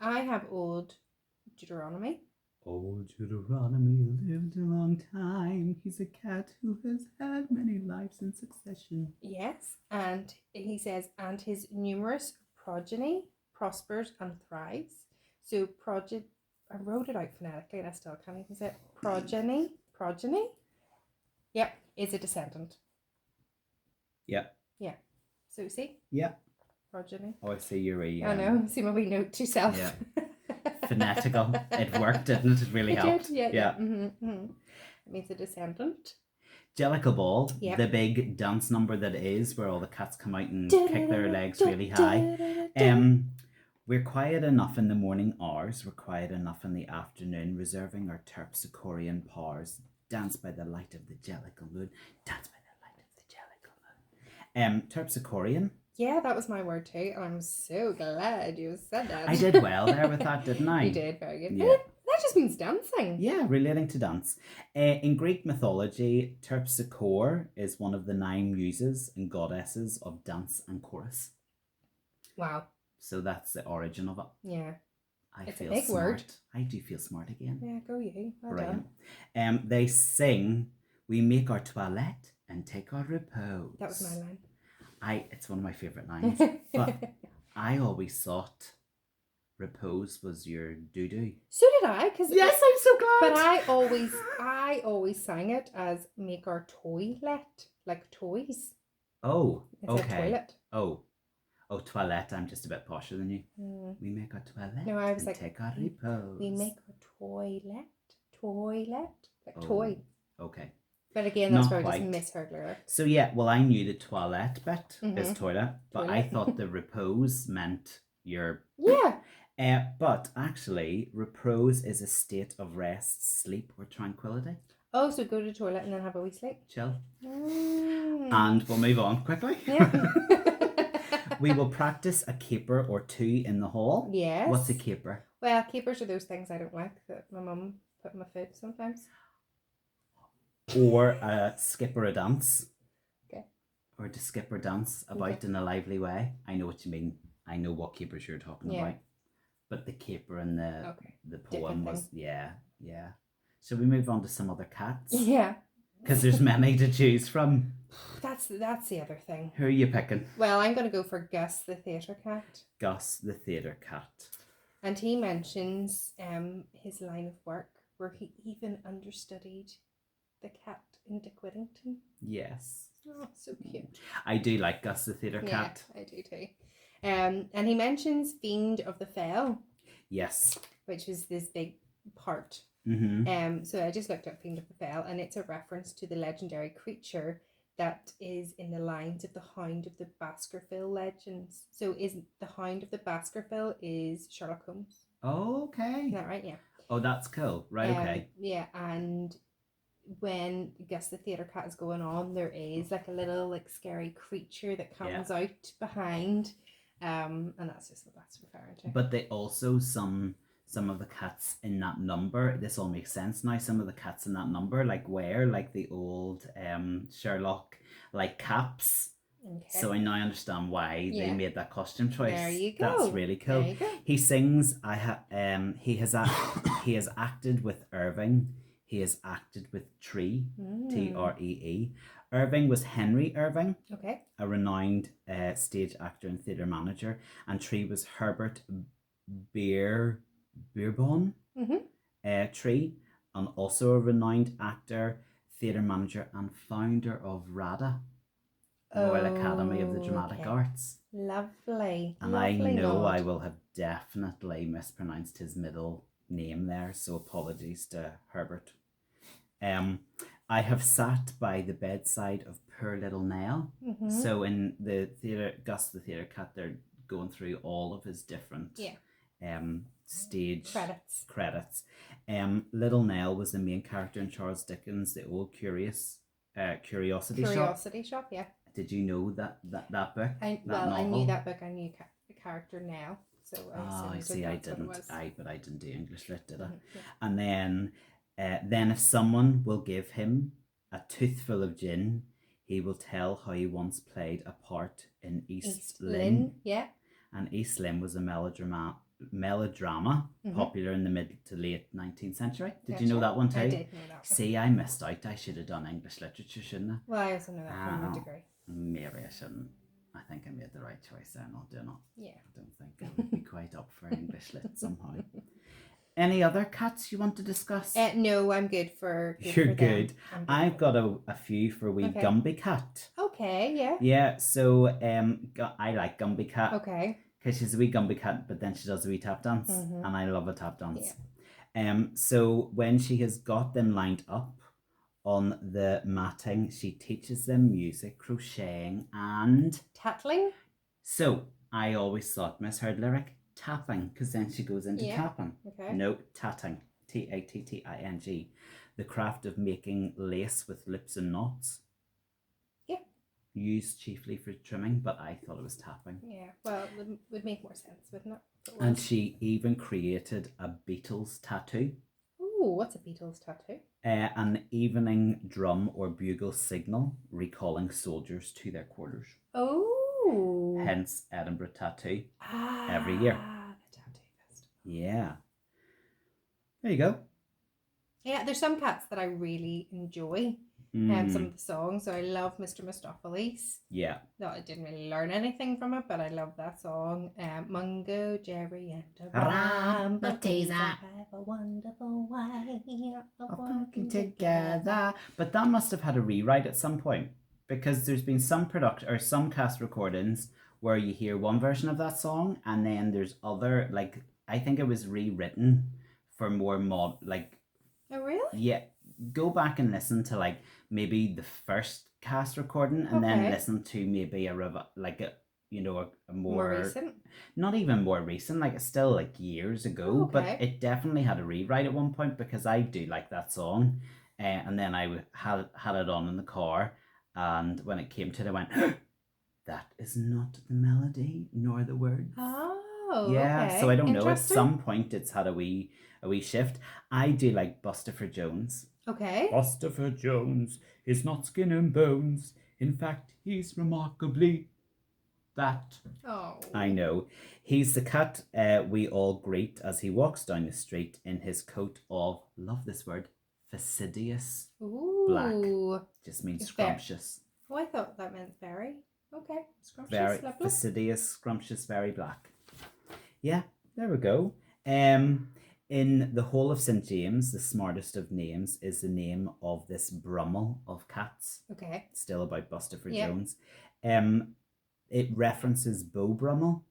I have Old Deuteronomy. Old Deuteronomy lived a long time. He's a cat who has had many lives in succession. Yes, and he says, and his numerous progeny prospers and thrives. So I wrote it out phonetically and I still can't even say it. Progeny. Yep, is a descendant. Yep. Yeah. So see. Yep. Progeny. Oh, I see you're a. I know. See my wee note to self. Yeah. Phonetical. It worked, didn't it? It really helped. Did, yeah. It means a descendant. Jellicle Ball, Yep. the big dance number that it is, where all the cats come out and kick their legs really high. We're quiet enough in the morning hours, we're quiet enough in the afternoon, reserving our terpsichorean powers. Dance by the light of the Jellicle moon. Dance by the light of the Jellicle moon. Terpsichorean. Yeah, that was my word too, and I'm so glad you said that. I did well there with that, didn't I? You did, very good. Yeah. That just means dancing. Yeah, relating to dance. In Greek mythology, Terpsichore is one of the 9 muses and goddesses of dance and chorus. Wow. So that's the origin of it. Yeah. It's a big smart. word. I do feel smart again. Yeah, go you. Well Brilliant. done. They sing, we make our toilette and take our repose. That was my line. It's one of my favourite lines. But I always thought repose was your doo-doo. So did I. Yes, I'm so glad. But I always sang it as make our toilet, like toys. Oh, It's okay. a toilet. Oh, toilette. I'm just a bit posher than you. We make our toilette. No, I was and like, take our repose. We make our toilet, like toy. Okay. But again, that's Not where I quite. just misheard lyrics. So yeah, well, I knew the toilette bit is toilet, but Toilet. I thought the repose meant your. Yeah. But actually, repose is a state of rest, sleep, or tranquility. Oh, so go to the toilet and then have a wee sleep. Chill. Mm. And we'll move on quickly. Yeah. We will practice a caper or 2 in the hall. Yes. What's a caper? Well, capers are those things I don't like that my mum put in my food sometimes. Or a skip or a dance. Okay. Or to skip or dance about in a lively way. I know what you mean. I know what capers you're talking about. But the caper and the poem was, yeah. Shall we move on to some other cats? Yeah. Because there's many to choose from. That's the other thing. Who are you picking? Well, I'm going to go for Gus the theatre cat. Gus the theatre cat. And he mentions his line of work where he even understudied the cat in Dick Whittington. Yes. Oh, so cute. I do like Gus the theatre cat. Yeah, I do too. And he mentions Fiend of the Fell. Yes. Which is this big part. Mm-hmm. So I just looked up Fiend of the Fell, and it's a reference to the legendary creature that is in the lines of the Hound of the Baskerville legends. So is the Hound of the Baskerville is Sherlock Holmes. Oh, okay. Is that right? Yeah. Oh, that's cool. Right, okay. Yeah, and when Gus the theatre cat is going on, there is like a little like scary creature that comes out behind. And that's just what that's referring to. But they also some of the cats in that number, this all makes sense now, some of the cats in that number wear like the old Sherlock like caps. Okay. So I now understand why they made that costume choice. There you go. That's really cool. There you go. He sings he has acted with Irving. He has acted with Tree, Tree. Irving was Henry Irving, a renowned stage actor and theatre manager, and Tree was Herbert Beerbohm Tree, and also a renowned actor, theatre manager, and founder of RADA, Royal Academy of the Dramatic Arts. Lovely. And lovely I know nod. I will have definitely mispronounced his middle name there, so apologies to Herbert. I have sat by the bedside of poor little Nell. So in the theatre, Gus the theatre cat, they're going through all of his different Yeah. stage Credits. Little Nell was the main character in Charles Dickens' The Old Curiosity Shop. Curiosity Shop, yeah. Did you know that book? I knew that book. I knew the character now. So I see. I didn't. But I didn't do English lit, did I? Yeah. And then if someone will give him a toothful of gin, he will tell how he once played a part in East Lynne. Yeah. And East Lynne was a melodrama popular in the mid to late 19th century. Did you know that one too? I did know that one. See, I missed out. I should have done English literature, shouldn't I? Well, I also know that from my degree. Maybe I shouldn't. I think I made the right choice there, not doing it. Yeah. I don't think I would be quite up for English lit somehow. Any other cats you want to discuss? No, I'm good for. You're good. I've got a few for wee Gumby Cat. Okay, yeah. Yeah, so I like Gumby Cat. Okay. Because she's a wee Gumby Cat, but then she does a wee tap dance, and I love a tap dance. Yeah. So when she has got them lined up on the matting, she teaches them music, crocheting, and tattling. So I always thought misheard lyric tapping, because then she goes into tapping. Okay. No, tatting. Tatting. The craft of making lace with loops and knots. Yeah. Used chiefly for trimming, but I thought it was tapping. Yeah, well, it would make more sense, wouldn't it? And she even created a Beatles tattoo. Ooh, what's a Beatles tattoo? An evening drum or bugle signal recalling soldiers to their quarters. Oh. Hence Edinburgh Tattoo every year. The tattoo festival. Yeah. There you go. Yeah, there's some cats that I really enjoy. Some of the songs. So I love Mr. Mistopheles. Yeah. No, I didn't really learn anything from it, but I love that song. Mungo, Jerry, and the Rambutees have a wonderful way of working together. But that must have had a rewrite at some point, because there's been some production or some cast recordings where you hear one version of that song, and then there's other, like, I think it was rewritten for more Oh, really? Yeah. Go back and listen to like maybe the first cast recording, and then listen to maybe a more recent, not even more recent, like it's still like years ago, but it definitely had a rewrite at one point, because I do like that song, and then I had it on in the car, and when it came to it, I went, that is not the melody nor the words. Oh, yeah. So I don't know. At some point, it's had a wee shift. I do like Bustopher Jones. Okay. Bustopher Jones is not skin and bones. In fact, he's remarkably that. Oh. I know. He's the cat we all greet as he walks down the street in his coat of, love this word, fastidious black. Just means scrumptious. Oh, I thought that meant very. Okay. Scrumptious. Very fastidious, scrumptious, very black. Yeah, there we go. In the whole of St. James, the smartest of names is the name of this Brummel of cats. Okay. Still about Bustopher Jones. It references Beau Brummel.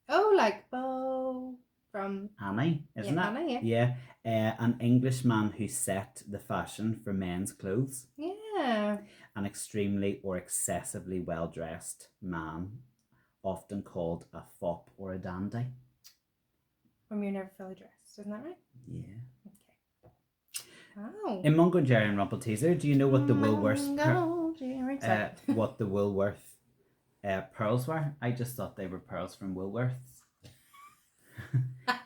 Oh, like Beau from Annie, isn't it? Annie, yeah. An Englishman who set the fashion for men's clothes. Yeah. An extremely or excessively well-dressed man, often called a fop or a dandy. You're never fully dressed, isn't that right? Yeah. Okay. Wow. In Mungo and Jerry and Rumpelteazer, do you know what the Woolworth what the Woolworth pearls were? I just thought they were pearls from Woolworths,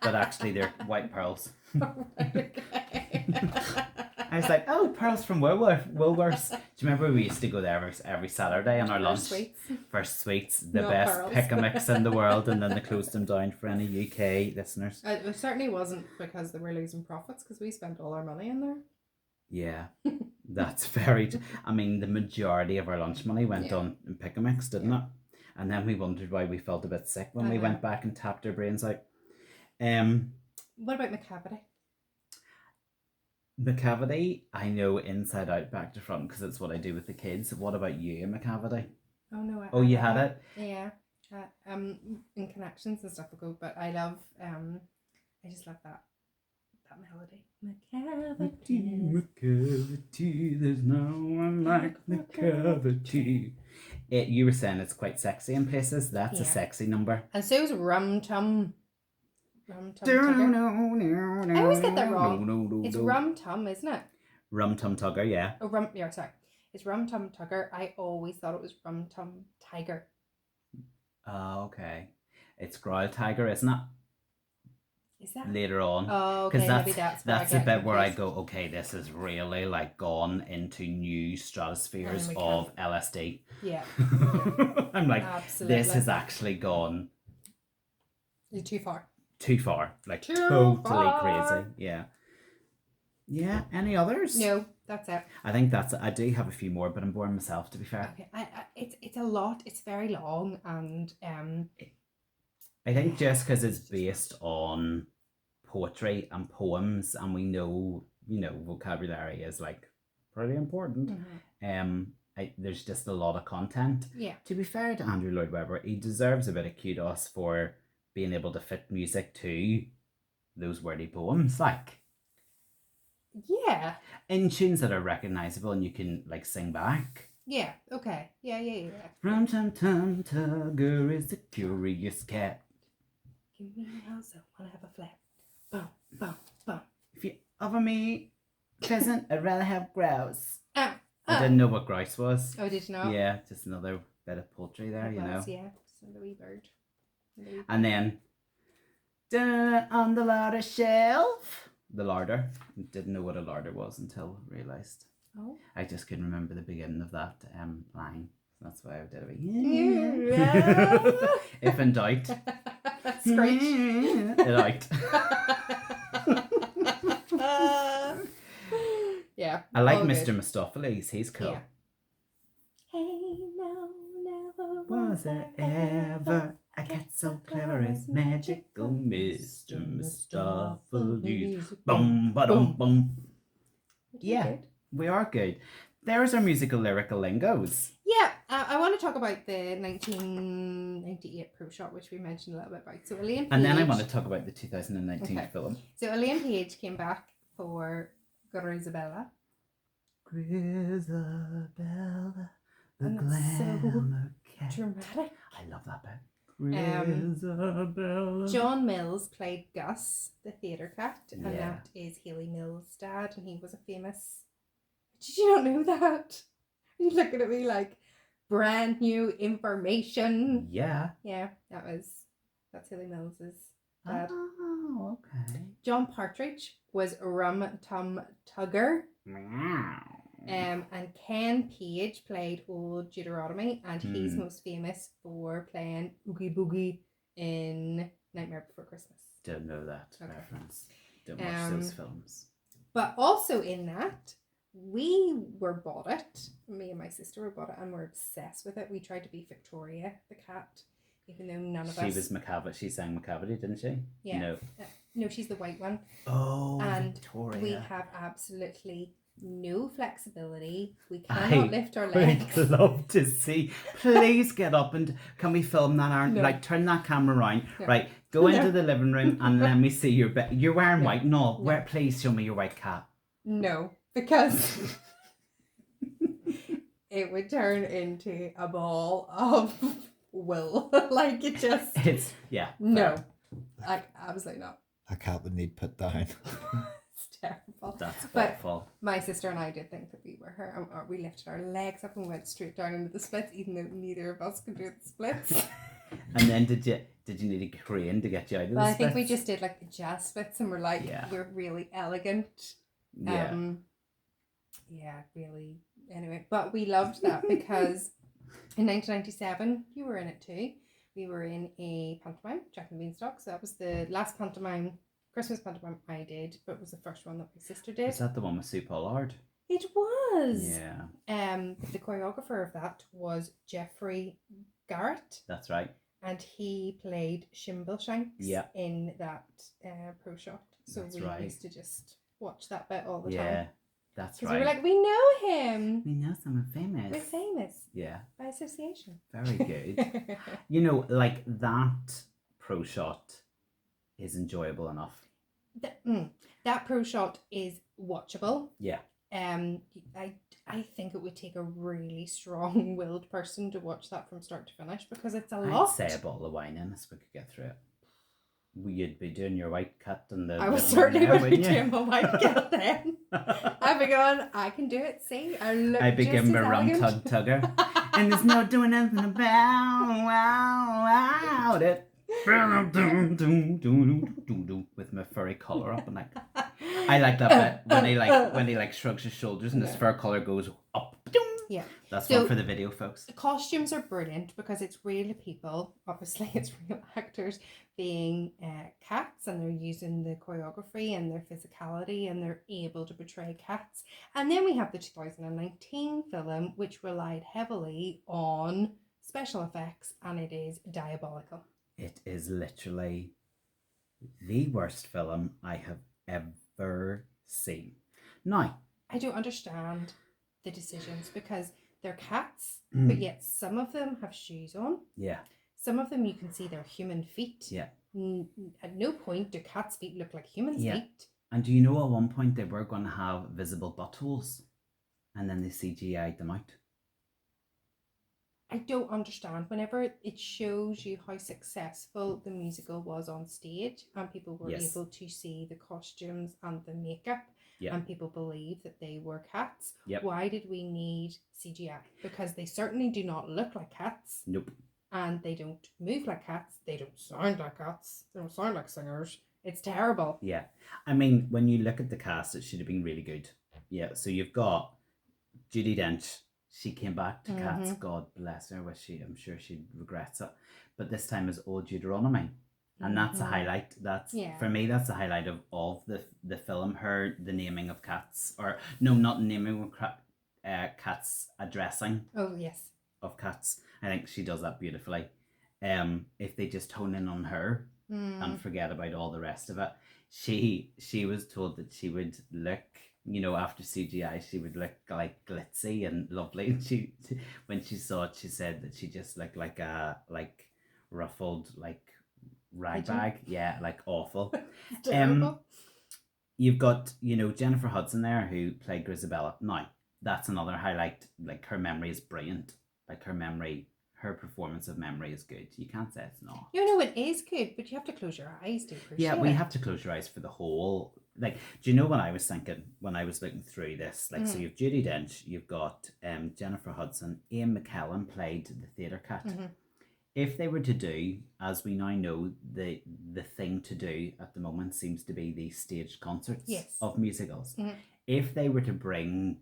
but actually they're white pearls. I was like, oh, pearls from Woolworths. Do you remember we used to go there every Saturday on our lunch? First Sweets, the best pick a mix in the world, and then they closed them down for any UK listeners. It certainly wasn't because they were losing profits, because we spent all our money in there. Yeah, that's very. I mean, the majority of our lunch money went on in pick a mix, didn't it? And then we wondered why we felt a bit sick when we went back and tapped our brains out. What about Macavity? Macavity, I know inside out, back to front, because it's what I do with the kids. What about you in Macavity? Oh no! You had it? Yeah. In connections and stuff I go, but I love. I just love that melody. Macavity, there's no one like Macavity. You were saying it's quite sexy in places. That's a Yeah. sexy number. And so is Rum Tum. Rum Tum Tugger. I always get that wrong. It's Rum Tum, isn't it? Rum Tum Tugger, yeah. Oh, sorry. It's Rum Tum Tugger. I always thought it was Rum Tum Tiger. Oh, okay. It's Growl Tiger, isn't it? Is that? Later on. Oh, okay. Maybe that's the bit where I go, okay, this is really like gone into new stratospheres of LSD. Yeah. I'm like, absolutely. This has actually gone too far. Too far. Like Too totally far. crazy. Yeah. Yeah. Any others? No, that's it. I think that's it. I do have a few more, but I'm boring myself, to be fair. Okay. It's a lot. It's very long, and I think just because it's based on poetry and poems, and we know, vocabulary is like pretty important. There's just a lot of content. Yeah. To be fair to Andrew Lloyd Webber, he deserves a bit of kudos for being able to fit music to those wordy poems, like. Yeah. In tunes that are recognizable and you can like sing back. Yeah. Okay. Yeah. Rum Tum Tum Tugger is a curious cat. Give me a house, I wanna have a flat. Boom, boom, boom. If you offer me pheasant, I'd rather have grouse. I Ah. didn't know what grouse was. Oh, did you know? Yeah, just another bit of poultry there, It you know. was, yeah. Just another wee bird. And then, on the larder shelf. The larder. Didn't know what a larder was until realised. Oh. I just couldn't remember the beginning of that line. That's why I did it. Yeah. If in doubt. Screech. It out. Yeah. I like all Mr. good. Mistopheles. He's cool. Yeah. Hey, no, never Was there ever a cat so clever as magical Mr. Mistopheles? Boom, ba-dum, boom. Yeah, we are good. There's our musical lyrical lingos. Yeah, I want to talk about the 1998 Pro Shot, which we mentioned a little bit about. So Elaine Page, And then I want to talk about the 2019 film. So Elaine Page came back for Grisabella. Grisabella, the And it's so glamour cat. Dramatic. I love that bit. Grisabella. John Mills played Gus, the theatre cat, and Yeah. that is Haley Mills' dad, and he was a famous. Did you not know that? You're looking at me like brand new information. Yeah. Yeah, that's Haley Mills' dad. Oh, okay. John Partridge was Rum Tum Tugger. And Ken Page played Old Deuteronomy, and he's most famous for playing Oogie Boogie in Nightmare Before Christmas. Don't know that reference. Don't watch those films. But also in that, we were bought it. Me and my sister were bought it, and we're obsessed with it. We tried to be Victoria, the cat, even though none of us. She was Macavity. She sang Macavity, didn't she? Yeah. No. No, she's the white one. Oh, And Victoria. we have absolutely no flexibility. We cannot lift our legs. I'd love to see. Please get up and can we film that, Aaron? No. Like turn that camera around. No. Right, go into the living room and let me see your bed. You're wearing white. No, No. where? Please show me your white cap. No, because it would turn into a ball of wool. Like it just. It's No, like absolutely not. A cat would need put down. It's terrible. That's But- awful. My sister and I did think that we were her. Or we lifted our legs up and went straight down into the splits, even though neither of us could do the splits. And then did you need a crane to get you out of the But I think we splits? just did like the jazz splits, and we're like, Yeah. we're really elegant. Yeah. Yeah, really. Anyway, but we loved that because in 1997, you were in it too. We were in a pantomime, Jack and the Beanstalk. So that was the last pantomime, Christmas pantomime I did, but it was the first one that my sister did. Is that the one with Sue Pollard? It was. Yeah. The choreographer of that was Jeffrey Garrett, That's right. and he played Shimbleshanks Yeah. in that Pro Shot. So That's we right. used to just watch that bit all the Yeah. time. That's Because right. we were like, we know him. we know someone famous. We're famous Yeah. by association. Very good. You know, like that Pro Shot is enjoyable enough. That Pro Shot is watchable. Yeah. I I think it would take a really strong-willed person to watch that from start to finish because it's a I'd lot. say a bottle of wine in us, we could get through it. You'd be doing your white cut and the. I was little certainly one there, would be wouldn't you? doing my white cat then. I'd be going, I can do it, see? I look I'd be just giving as a rum elegant. tugger. And there's no doing anything about it. With my furry collar up and like I like that bit when he shrugs his shoulders and his fur collar goes up. Yeah. That's So- one for the video, folks. The costumes are brilliant because it's real people. Obviously, it's real actors being cats, and they're using the choreography and their physicality, and they're able to portray cats. And then we have the 2019 film, which relied heavily on special effects, and it is diabolical. It is literally the worst film I have ever seen. Now, I don't understand the decisions because they're cats, Mm. but yet some of them have shoes on. yeah, Some of them you can see they're human feet. yeah. At no point do cats' feet look like human Yeah. feet. And do you know at one point they were going to have visible buttholes and then they CGI'd them out? I don't understand. Whenever it shows you how successful the musical was on stage and people were Yes. able to see the costumes and the makeup Yeah. and people believe that they were cats, Yep. why did we need CGI? Because they certainly do not look like cats Nope. and they don't move like cats. They don't sound like cats. They don't sound like singers. It's terrible. Yeah. I mean, when you look at the cast, it should have been really good. Yeah. So you've got Judi Dench. She came back to Cats. God bless her. I'm sure she regrets it. But this time is Old Deuteronomy. And that's a highlight. That's Yeah. for me. That's a highlight of the film. The naming of cats, or no, not naming of cats, addressing Oh, yes. of cats. I think she does that beautifully. If they just hone in on her and forget about all the rest of it, she was told that she would look, after CGI, she would look like glitzy and lovely. And she when she saw it, she said that she just looked like a ruffled rag Pigeon? bag. Yeah, awful. It's terrible. You've got, Jennifer Hudson there who played Grisabella. Now, that's another highlight. Her memory is brilliant. Her performance of memory is good. You can't say it's not. No, it is good, but you have to close your eyes to appreciate Yeah, we it. have to close your eyes for the whole. Do you know what I was thinking when I was looking through this? So you've Judi Dench, you've got Jennifer Hudson, Ian McKellen played the theatre cat. If they were to do, as we now know, the thing to do at the moment seems to be these staged concerts Yes. of musicals. If they were to bring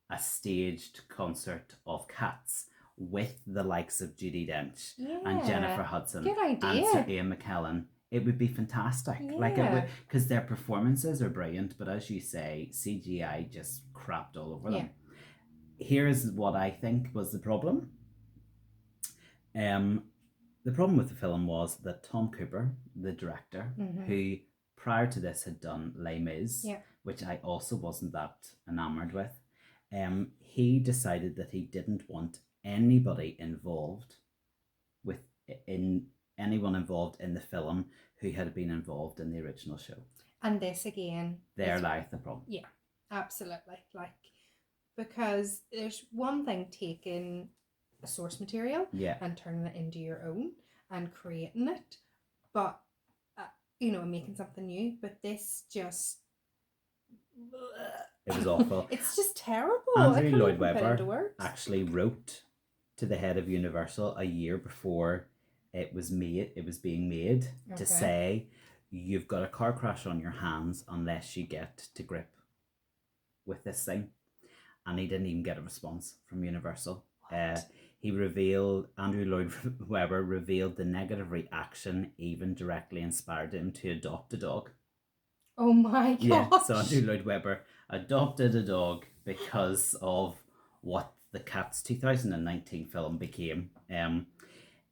a staged concert of Cats with the likes of Judi Dench and Yeah. Jennifer Hudson Good and idea. Sir Ian McKellen, it would be fantastic. It would, Yeah. because their performances are brilliant, but as you say, CGI just crapped all over them. Here's what I think was the problem. The problem with the film was that Tom Cooper, the director, who prior to this had done Les Mis, which I also wasn't that enamored with, he decided that he didn't want anybody involved anyone involved in the film who had been involved in the original show. And this again. There is- lieth the problem. Yeah, absolutely. Because there's one thing taking a source material Yeah. and turning it into your own and creating it, but making something new. But this just. It was awful. It's just terrible. Andrew I can't Lloyd even put it Webber into words. actually wrote to the head of Universal a year before it was being made Okay. to say, you've got a car crash on your hands unless you get to grip with this thing. And he didn't even get a response from Universal. Andrew Lloyd Webber revealed the negative reaction even directly inspired him to adopt a dog. Oh my gosh. Yeah, so Andrew Lloyd Webber adopted a dog because of what the Cats 2019 film became.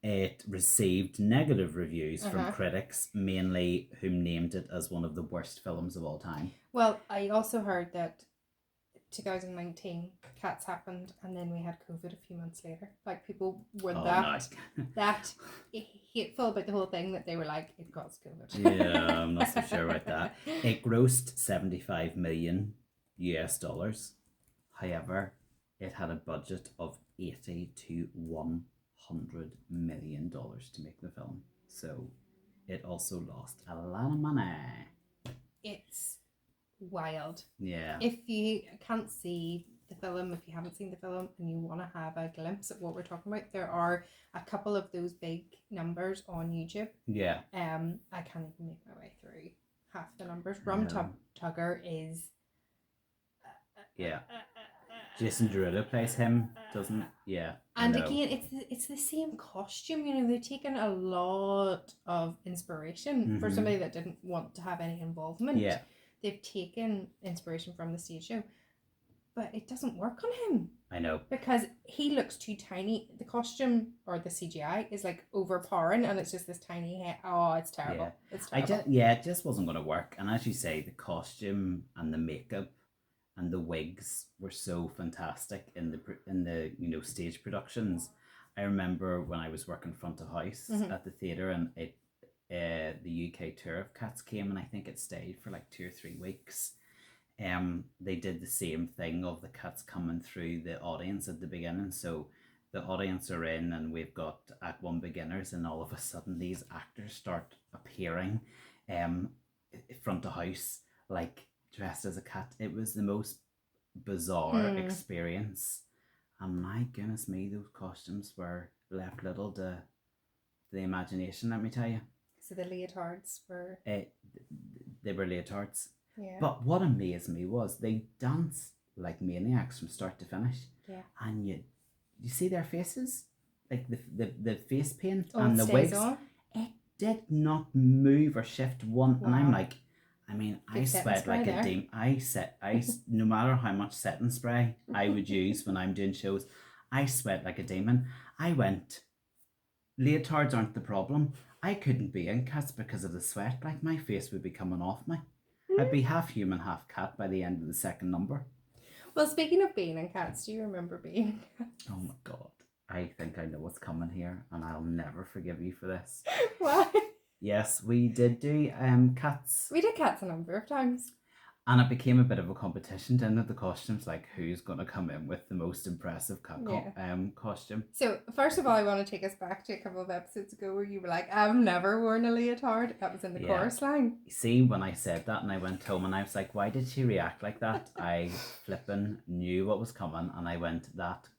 It received negative reviews from critics, mainly whom named it as one of the worst films of all time. Well, I also heard that 2019 Cats happened and then we had COVID a few months later. People were that hateful about the whole thing that they were like, it caused COVID. Yeah, I'm not so sure about that. It grossed $75 million US. However, it had a budget of $80 to $100 million to make the film. So it also lost a lot of money. It's wild. Yeah. If you can't see the film, if you haven't seen the film and you want to have a glimpse of what we're talking about, there are a couple of those big numbers on YouTube. Yeah. I can't even make my way through half the numbers. Rum Tugger is yeah. Jason Derulo plays him, doesn't? Yeah. And again, it's the same costume. You know, they've taken a lot of inspiration for somebody that didn't want to have any involvement. Yeah. They've taken inspiration from the stage show, but it doesn't work on him. I know. Because he looks too tiny. The costume or the CGI is like overpowering, and it's just this tiny head. Oh, it's terrible. Yeah. It's terrible. It just wasn't going to work. And as you say, the costume and the makeup and the wigs were so fantastic in the stage productions. I remember when I was working front of house at the theatre, and the UK tour of Cats came, and I think it stayed for like 2 or 3 weeks. They did the same thing of the Cats coming through the audience at the beginning. So the audience are in, and we've got Act 1 beginners, and all of a sudden these actors start appearing front of house, like dressed as a cat. It was the most bizarre experience, and my goodness me, those costumes were left little to the imagination, let me tell you. So the leotards were they were leotards. Yeah. But what amazed me was they dance like maniacs from start to finish. Yeah. And you see their faces, like the face paint and the wigs. On. It did not move or shift one. Wow. And I'm like, I mean, I sweat like a demon. No matter how much setting spray I would use when I'm doing shows, I sweat like a demon. I went, leotards aren't the problem. I couldn't be in Cats because of the sweat. Like, my face would be coming off me. I'd be half human, half cat by the end of the second number. Well, speaking of being in Cats, do you remember being in Cats? Oh my God. I think I know what's coming here, and I'll never forgive you for this. Why? Yes, we did do Cats. We did Cats a number of times. And it became a bit of a competition, didn't it? The costumes, like who's going to come in with the most impressive cat costume. So, first of all, I want to take us back to a couple of episodes ago where you were like, I've never worn a leotard. That was in the chorus line. See, when I said that and I went home and I was like, why did she react like that? I flipping knew what was coming, and I went, that.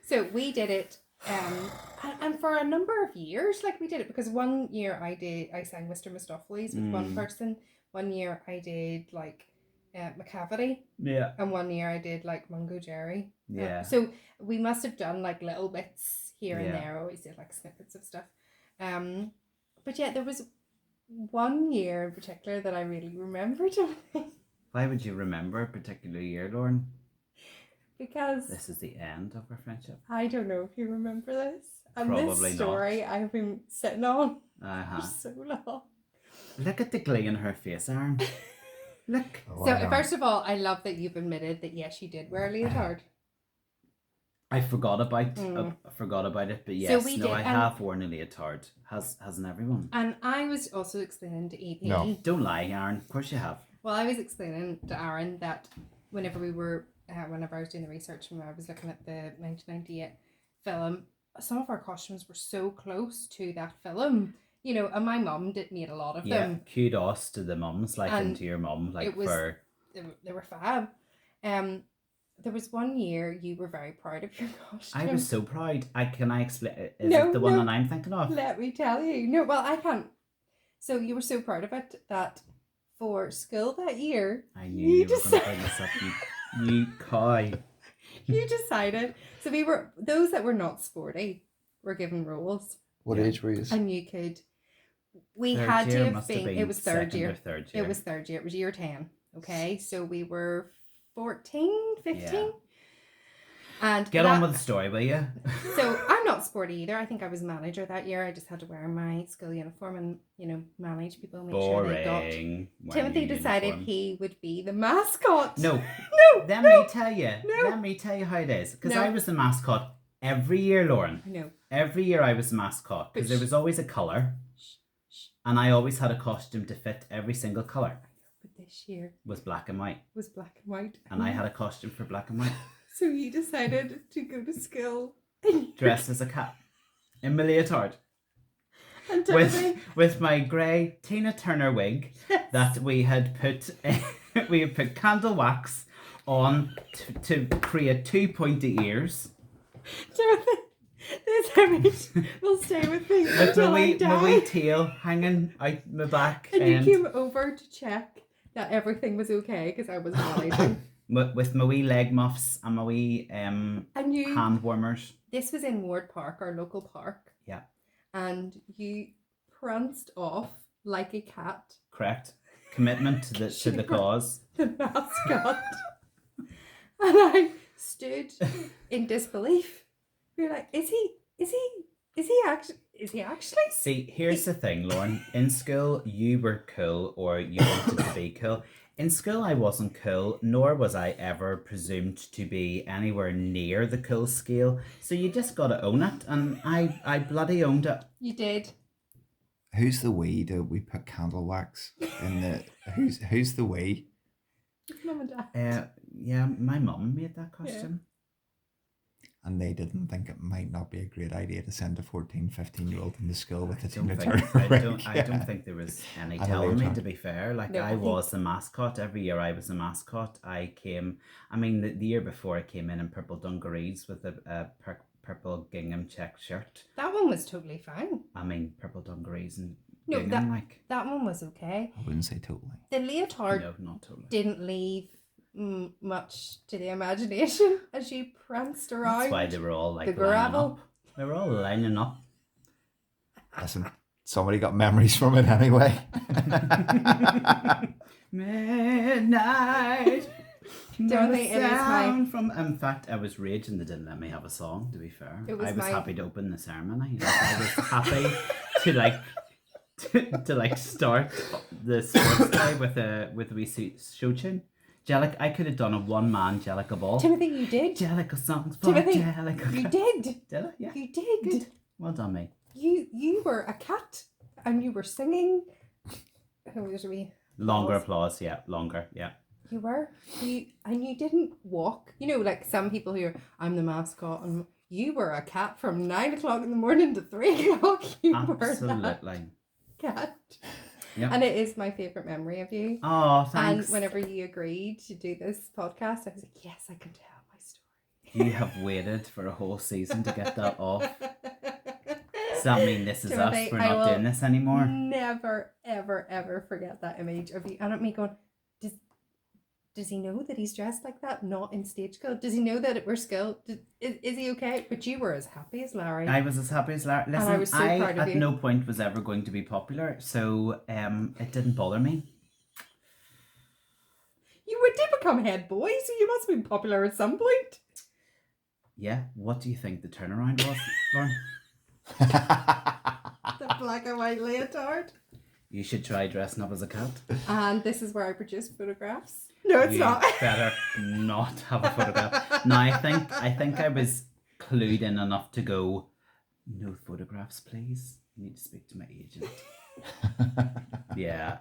So, we did it. And for a number of years, like we did it, because one year I sang Mr. Mistopheles with one person. One year I did like McCavity. Yeah. And one year I did like Mungo Jerry. Yeah. So we must have done like little bits here and there. I always did like snippets of stuff. But yeah, there was one year in particular that I really remember. Why would you remember a particular year, Lauren? Because this is the end of our friendship. I don't know if you remember this. And probably this story not. I've been sitting on for so long. Look at the glee in her face, Aaron. Look. Oh, so first of all, I love that you've admitted that yes, you did wear a leotard. I forgot about it, but yes, so I have worn a leotard. Hasn't everyone? And I was also explaining to EP. No, don't lie, Aaron. Of course you have. Well, I was explaining to Aaron that whenever I was doing the research and I was looking at the 1998 film, some of our costumes were so close to that film. You know, and my mum made a lot of them. Yeah, kudos to the mums, like, and to your mum, like, they were fab. There was one year you were very proud of your costume. I was so proud. Can I explain? Is it the one that I'm thinking of? Let me tell you. No, well, I can't. So you were so proud of it that for school that year, I knew you were going to bring this up. You coy. You decided. So those that were not sporty were given roles. What age were you? And you could. We third had to have have been. It was third year. It was third year. It was year 10. Okay, so we were 14, 15. Yeah. And get on with the story, will you? So I'm not sporty either. I think I was manager that year. I just had to wear my school uniform and manage people, make sure they got. Timothy decided he would be the mascot. No. Let me tell you how it is. Because I was the mascot every year, Lauren. No. Every year I was the mascot because there was always a colour, and I always had a costume to fit every single colour. but this year Was black and white. was black and white. And I had a costume for black and white. So you decided to go to school Dressed as a cat. In my leotard. and Timothy, With my grey Tina Turner wig that we had put candle wax on to create 2 pointy ears. Timothy, this image will stay with me With until I my wee die. tail hanging out my back. And you end. came over to check that everything was okay because I was hiding. With my wee leg muffs and my wee And you, hand warmers. this was in Ward Park, our local park. Yeah. And you pranced off like a cat, Correct. Commitment to the cause. the mascot. And I stood in disbelief. You're like, is he actually? See, here's the thing, Lauren. In school, you were cool or you wanted to be cool. In school, I wasn't cool, nor was I ever presumed to be anywhere near the cool scale. So you just got to own it, and I bloody owned it. You did. Who's the we? Do we put candle wax in the? Who's the we? Mum and Dad. Yeah, my mum made that costume. And they didn't think it might not be a great idea to send a 14, 15-year-old into school with a I Tina don't Turner think- wig. I don't think there was any And a telling me, leotard. to be fair. Like, No, I I think- was the mascot. Every year I was the mascot. The year before I came in purple dungarees with a purple gingham check shirt. That one was totally fine. Purple dungarees and No, gingham, like, That one was okay. I wouldn't say totally. The leotard no, not totally. didn't leave much to the imagination as you pranced around. That's why they were all like the lining gravel. up. They were all lining up. Listen, somebody got memories from it anyway. Midnight. Timothy, it is my- In fact, I was raging they didn't let me have a song, to be fair. It was I was my- happy to open the ceremony. Like, I was happy to start the sports day with a wee show tune. Jellic, I could have done a one-man Jellica ball. Timothy, you did. Jellica songs for Timothy, Jellica. you did. Did I? Yeah. You did. Well done, me. You were a cat and you were singing. Oh, there's a wee Longer applause. applause, yeah. Longer, yeah. You were. And you didn't walk. You know, like some people who are, I'm the mascot, and you were a cat from 9 o'clock in the morning to 3 o'clock. You were Absolutely. that cat. Yeah. And it is my favourite memory of you. Oh, thanks. And whenever you agreed to do this podcast, I was like, yes, I can tell my story. You have waited for a whole season to get that off. Does that mean this is Timothy, us? We're I not will doing this anymore? Never, ever, ever forget that image of you. And at me going, does he know that he's dressed like that? Not in stage school? Does he know that we're school? Is he okay? But you were as happy as Larry. I was as happy as Larry. Listen, I was so proud of at you. no point was ever going to be popular, so it didn't bother me. You did become head boy, so you must have been popular at some point. Yeah, what do you think the turnaround was, Lauren? The black and white leotard. You should try dressing up as a cat. And this is where I produce photographs. No, it's You not. better not have a photograph. No, I think I was clued in enough to go, no photographs, please. I need to speak to my agent. Yeah,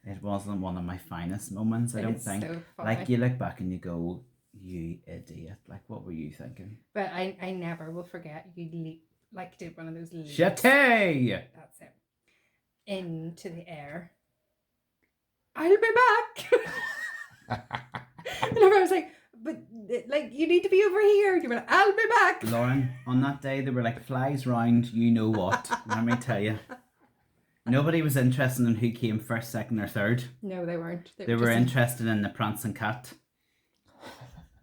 it wasn't one of my finest moments, I don't It's think. so funny. Like, you look back and you go, you idiot. Like, what were you thinking? But I never will forget you did one of those leaps. Shitty! That's it. Into the air. I'll be back. And I was like, but like you need to be over here. You were like, I'll be back. Lauren, on that day, they were like flies round you know what. Let me tell you. Nobody was interested in who came first, second, or third. No, they weren't. They were just- interested in the prancing cat.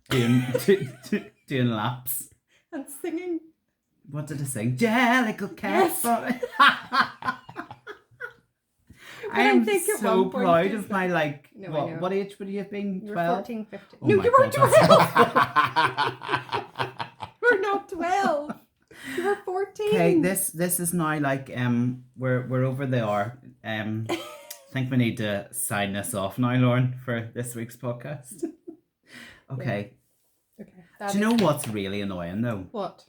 Doing laps. and singing. What did I sing? Jellicle cat. Yes. I I am think at so one point proud you of my No, I know. what age would you have been? You were 12? 14, 15. Oh No, my you were God, 12. You were not 12. You were 14. Okay, this is now like we're over the hour. I think we need to sign this off now, Lauren, for this week's podcast. Okay. Okay. Do you know what's really annoying though? What?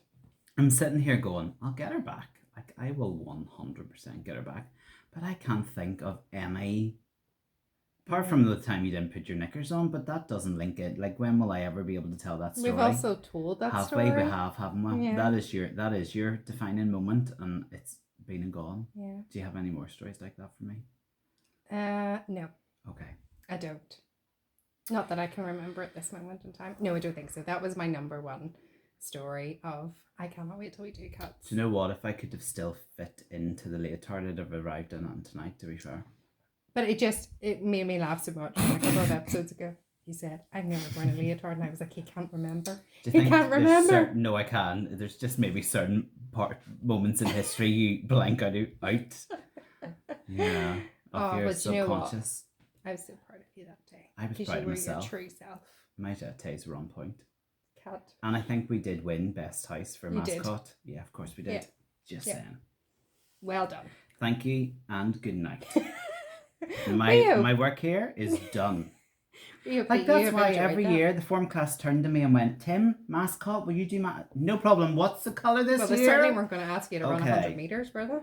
I'm sitting here going, I'll get her back. Like, I will 100% get her back. But I can't think of any Apart from the time you didn't put your knickers on, but that doesn't link it. Like, when will I ever be able to tell that story? We've also told that Halfway story. we have, haven't we? Yeah. That is your defining moment, and it's been and gone. Yeah. Do you have any more stories like that for me? No, Okay. I don't. Not that I can remember at this moment in time. No, I don't think so. That was my number one story of I cannot wait till we do Cats. Do you know what? If I could have still fit into the leotard, I'd have arrived in on tonight, to be fair. But it made me laugh so much a couple of episodes ago. He said, I've never worn a leotard, and I was like, he can't remember. Do you He think can't there's remember. No, I can. There's just maybe certain moments in history you blank out. Yeah. Of your but you know what? subconscious. I was so proud of you that day. I was Because proud you of were myself. your true self. My days were on point. Cat. And I think we did win Best House for You did. mascot. Yeah, of course we did. Yeah. Just Yeah. saying. Well done. Thank you and good night. Leo. My work here is done. You Like, that's have why enjoyed every that. year the form class turned to me and went, Tim, mascot, will you do no problem. What's the colour this Well, they year? certainly weren't going to ask you to run Okay. 100 metres, were they?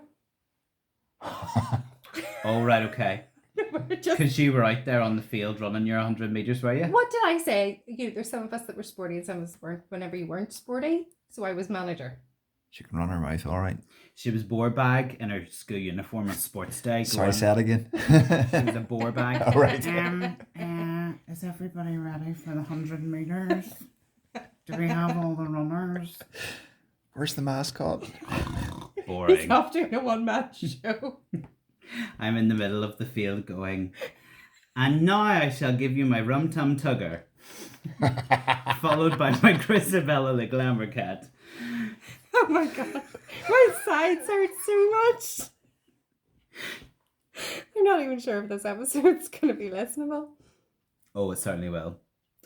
Oh, right, okay. Just, Because you were out there on the field running your 100 metres, were you? what did I say? There's some of us that were sporty and some of us weren't whenever you weren't sporty. So I was manager. She can run her mouth, all right. She was boar bag in her school uniform on sports day. Sorry, say that again. She was a boar bag. All right. Is everybody ready for the 100 metres? Do we have all the runners? Where's the mascot? He's Boring. off doing a one-man show. I'm in the middle of the field going, and now I shall give you my rum tum tugger, followed by my Chrisabella the Glamour Cat. Oh my god. My sides hurt so much. I'm not even sure if this episode's going to be listenable. Oh, it certainly will.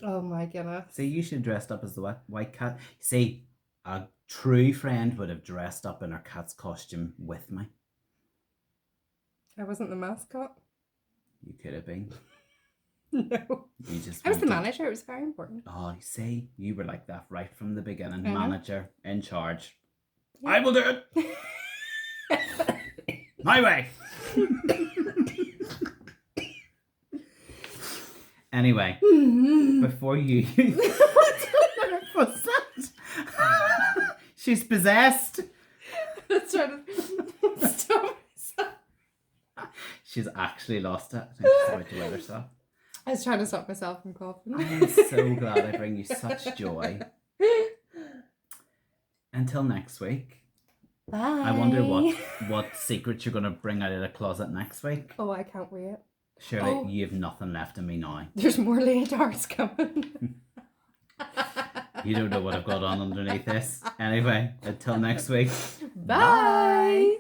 Oh my goodness. See, you should have dressed up as the white cat. See, a true friend would have dressed up in her cat's costume with me. I wasn't the mascot. You could have been. No. You just I was the wanted- manager. It was very important. Oh, see, you were like that right from the beginning. I know. Manager, in charge. Yeah. I will do it. My way. Anyway, before you... What was that? She's possessed. Let's try to stop myself. She's actually lost it. I think she's about to wet herself. I was trying to stop myself from coughing. I am so glad I bring you such joy. Until next week. Bye. I wonder what secrets you're going to bring out of the closet next week. Oh, I can't wait. Surely Oh. you have nothing left in me now. There's more leotards coming. You don't know what I've got on underneath this. Anyway, until next week. Bye.